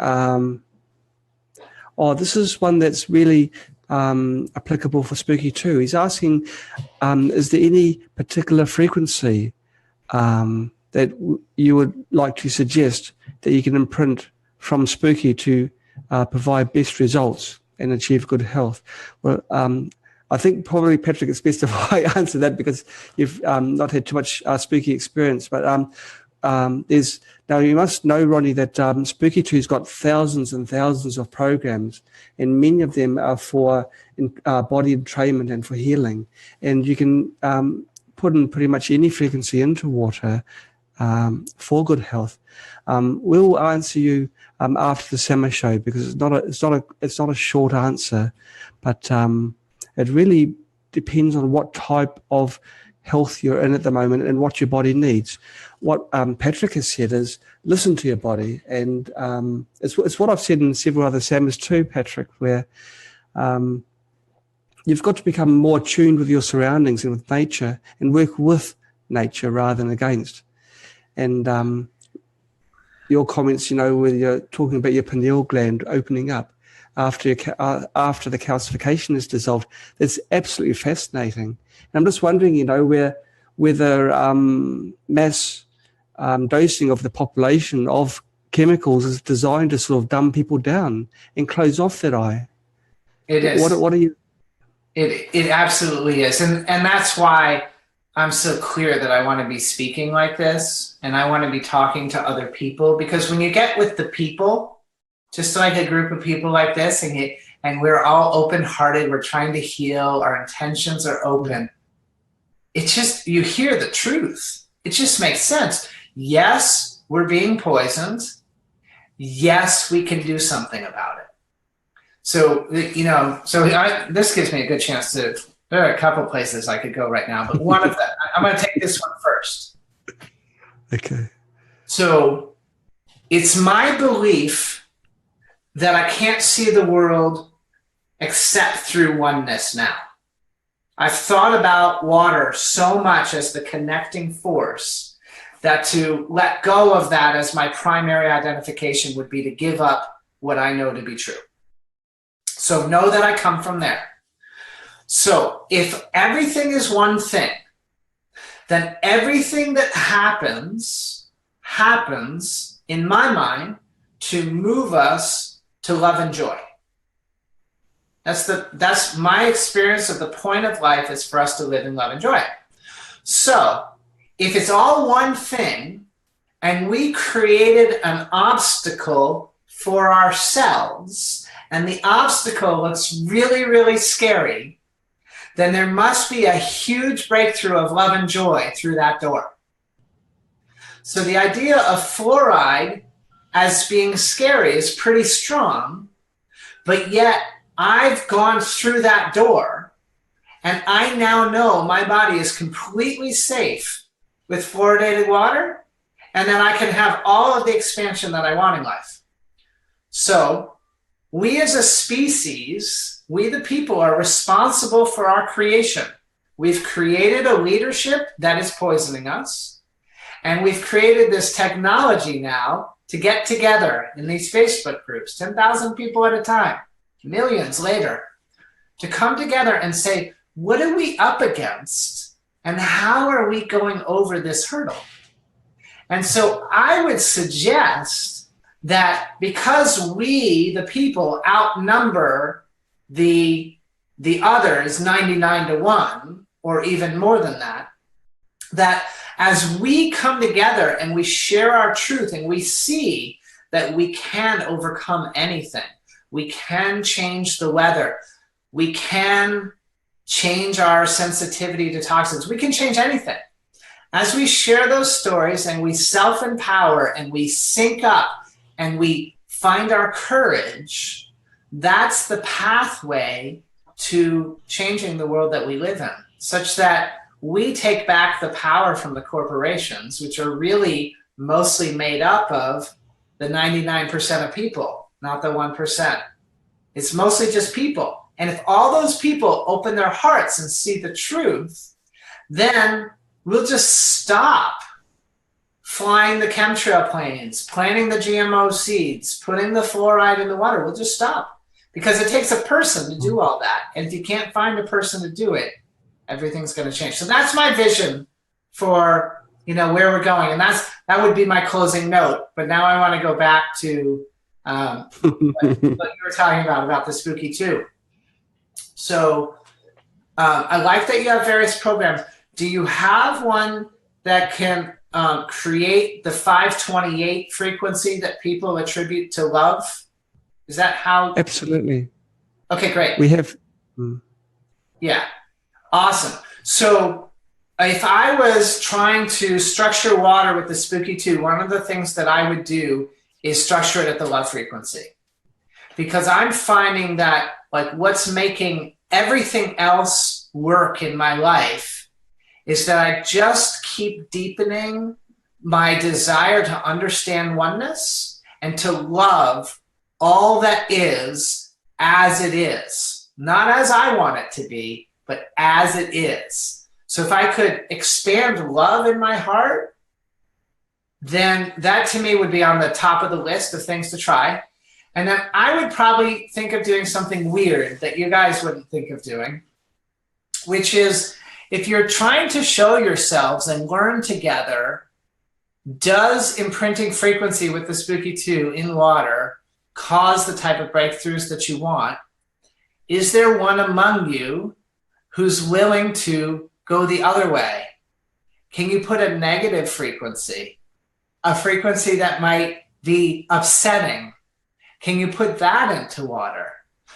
This is one that's really applicable for Spooky too. He's asking, is there any particular frequency that you would like to suggest that you can imprint from Spooky to provide best results and achieve good health? Well, I think probably, Patrick, it's best if I answer that because you've not had too much Spooky experience. But now you must know, Ronnie, that Spooky 2's got thousands and thousands of programs, and many of them are for body entrainment and for healing. And you can put in pretty much any frequency into water for good health. We'll answer you after the summer show because it's not a short answer, but it really depends on what type of health you're in at the moment and what your body needs. What Patrick has said is listen to your body, and it's what I've said in several other summers too, Patrick, where you've got to become more tuned with your surroundings and with nature and work with nature rather than against. And your comments, where you're talking about your pineal gland opening up after the calcification is dissolved, that's absolutely fascinating. And I'm just wondering, whether mass dosing of the population of chemicals is designed to sort of dumb people down and close off that eye. It is. What are you? It absolutely is. And that's why I'm so clear that I want to be speaking like this and I want to be talking to other people, because when you get with the people, just like a group of people like this, and we're all open-hearted, we're trying to heal, our intentions are open, it's just, you hear the truth. It just makes sense. Yes, we're being poisoned. Yes, we can do something about it. So, this gives me a good chance to, there are a couple places I could go right now, but one of them, I'm going to take this one first. Okay. So it's my belief that I can't see the world except through oneness now. I've thought about water so much as the connecting force that to let go of that as my primary identification would be to give up what I know to be true. So know that I come from there. So if everything is one thing, then everything that happens in my mind to move us to love and joy. That's my experience of the point of life, is for us to live in love and joy. So if it's all one thing and we created an obstacle for ourselves and the obstacle looks really, really scary, then there must be a huge breakthrough of love and joy through that door. So the idea of fluoride as being scary is pretty strong, but yet I've gone through that door and I now know my body is completely safe with fluoridated water, and then I can have all of the expansion that I want in life. So we as a species, we the people, are responsible for our creation. We've created a leadership that is poisoning us, and we've created this technology now to get together in these Facebook groups, 10,000 people at a time, millions later, to come together and say, what are we up against and how are we going over this hurdle? And so I would suggest that because we, the people, outnumber the others 99-1, or even more than that, that as we come together and we share our truth and we see that we can overcome anything, we can change the weather, we can change our sensitivity to toxins, we can change anything. As we share those stories and we self-empower and we sync up and we find our courage, that's the pathway to changing the world that we live in, such that we take back the power from the corporations, which are really mostly made up of the 99% of people, not the 1%. It's mostly just people. And if all those people open their hearts and see the truth, then we'll just stop flying the chemtrail planes, planting the GMO seeds, putting the fluoride in the water. We'll just stop, because it takes a person to do all that. And if you can't find a person to do it, everything's going to change. So that's my vision for, where we're going. And that would be my closing note. But now I want to go back to what you were talking about the spooky too. So I like that you have various programs. Do you have one that can create the 528 frequency that people attribute to love? Is that how? Absolutely. Okay, great. We have. Yeah. Awesome. So if I was trying to structure water with the spooky 2, one of the things that I would do is structure it at the love frequency. Because I'm finding that what's making everything else work in my life is that I just keep deepening my desire to understand oneness and to love all that is as it is. Not as I want it to be, but as it is. So if I could expand love in my heart, then that to me would be on the top of the list of things to try. And then I would probably think of doing something weird that you guys wouldn't think of doing, which is, if you're trying to show yourselves and learn together, does imprinting frequency with the spooky 2 in water cause the type of breakthroughs that you want? Is there one among you who's willing to go the other way? Can you put a negative frequency, a frequency that might be upsetting? Can you put that into water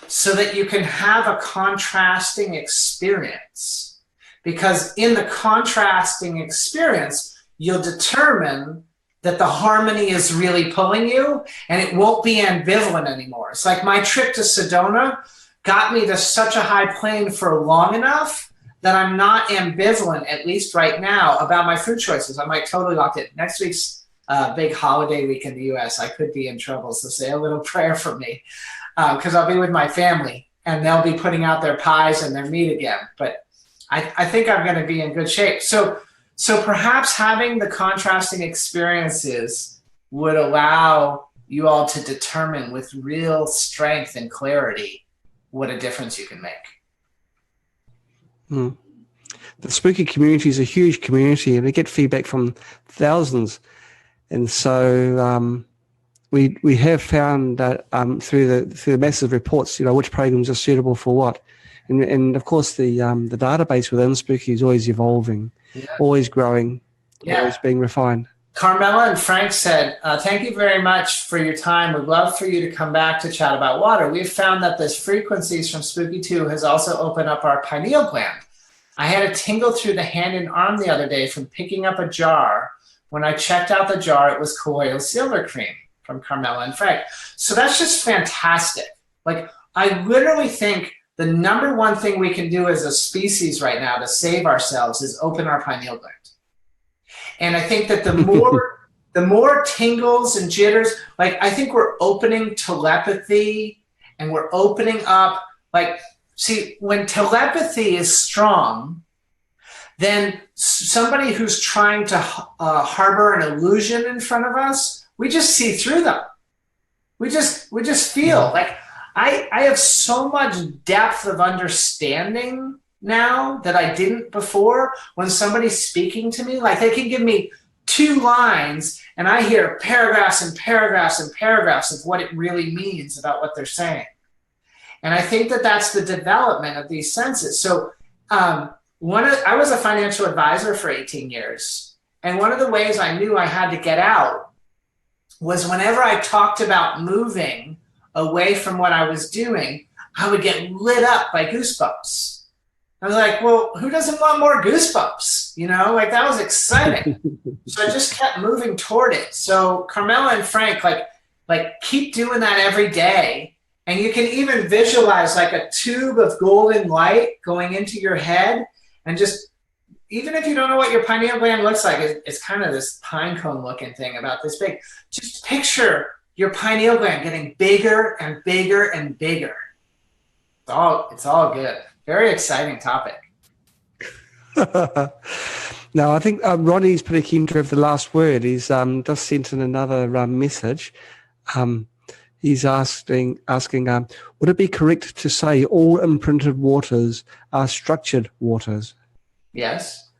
so that you can have a contrasting experience? Because in the contrasting experience, you'll determine that the harmony is really pulling you and it won't be ambivalent anymore. It's like my trip to Sedona got me to such a high plane for long enough that I'm not ambivalent, at least right now, about my food choices. I'm totally locked in. Next week's big holiday week in the US, I could be in trouble, so say a little prayer for me, because I'll be with my family and they'll be putting out their pies and their meat again. But I think I'm going to be in good shape. So perhaps having the contrasting experiences would allow you all to determine with real strength and clarity what a difference you can make. The spooky community is a huge community, and we get feedback from thousands. And so we have found that through the massive reports, which programs are suitable for what. And of course, the database within Spooky is always evolving, always growing, always being refined. Carmela and Frank said, thank you very much for your time. We'd love for you to come back to chat about water. We've found that this frequencies from Spooky 2 has also opened up our pineal gland. I had a tingle through the hand and arm the other day from picking up a jar. When I checked out the jar, it was colloidal silver cream, from Carmela and Frank. So that's just fantastic. I literally think the number one thing we can do as a species right now to save ourselves is open our pineal gland. And I think that the more tingles and jitters, I think we're opening telepathy and we're opening up, see, when telepathy is strong, then somebody who's trying to harbor an illusion in front of us we just see through them. We just feel like I have so much depth of understanding now that I didn't before. When somebody's speaking to me, like they can give me 2 lines and I hear paragraphs and paragraphs and paragraphs of what it really means about what they're saying. And I think that that's the development of these senses. So I was a financial advisor for 18 years. And one of the ways I knew I had to get out was whenever I talked about moving away from what I was doing, I would get lit up by goosebumps. I was like, well, who doesn't want more goosebumps? You know, like that was exciting. So I just kept moving toward it. So Carmela and Frank, like keep doing that every day. And you can even visualize like a tube of golden light going into your head. And just, even if you don't know what your pineal gland looks like, it's kind of this pine cone looking thing about this big. Just picture your pineal gland getting bigger and bigger and bigger. It's all good. Very exciting topic. Now, I think Ronnie's pretty keen to have the last word. He's just sent in another message. He's asking, would it be correct to say all imprinted waters are structured waters? Yes.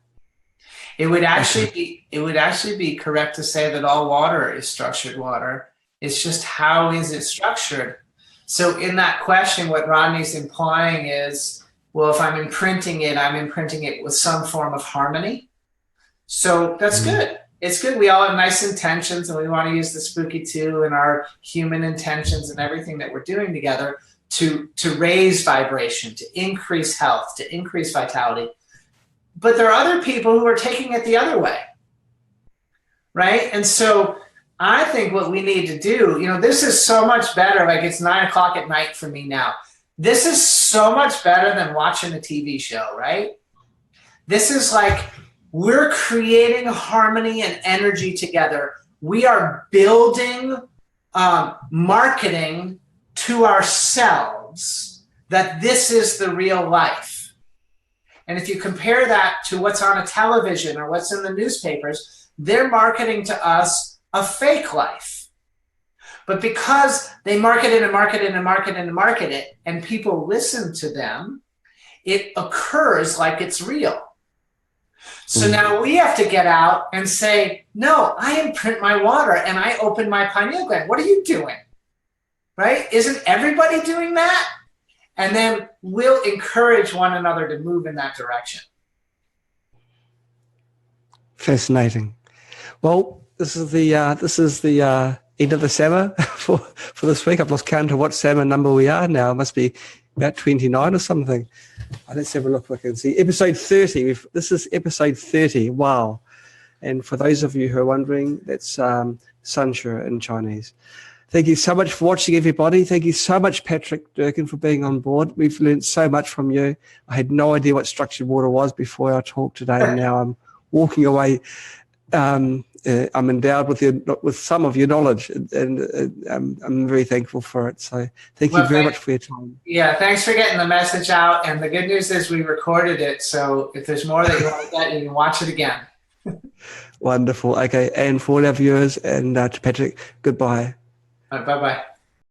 It would actually be correct to say that all water is structured water. It's just how is it structured? So in that question, what Rodney's implying is, well, if I'm imprinting it with some form of harmony. So that's good. It's good. We all have nice intentions and we want to use the spooky too and our human intentions and everything that we're doing together to raise vibration, to increase health, to increase vitality. But there are other people who are taking it the other way, right? And so I think what we need to do, this is so much better. Like it's 9 o'clock at night for me now. This is so much better than watching a TV show, right? This is like we're creating harmony and energy together. We are building marketing to ourselves that this is the real life. And if you compare that to what's on a television or what's in the newspapers, they're marketing to us a fake life. But because they market it and market it and market it and market it, and people listen to them, it occurs like it's real. So now we have to get out and say, no, I imprint my water and I open my pineal gland. What are you doing? Right? Isn't everybody doing that? And then we'll encourage one another to move in that direction. Fascinating. Well, this is the end of the SAMA for this week. I've lost count of what SAMA number we are now. It must be about 29 or something. Let's have a look. We can see episode 30. This is episode 30. Wow. And for those of you who are wondering, that's Sanshur in Chinese. Thank you so much for watching, everybody. Thank you so much, Patrick Durkin, for being on board. We've learned so much from you. I had no idea what structured water was before our talk today, and now I'm walking away. I'm endowed with some of your knowledge, and I'm very thankful for it. So thank you very much for your time. Yeah, thanks for getting the message out. And the good news is we recorded it. So if there's more that you want to get, you can watch it again. Wonderful. Okay. And for all our viewers and to Patrick, goodbye. Bye-bye.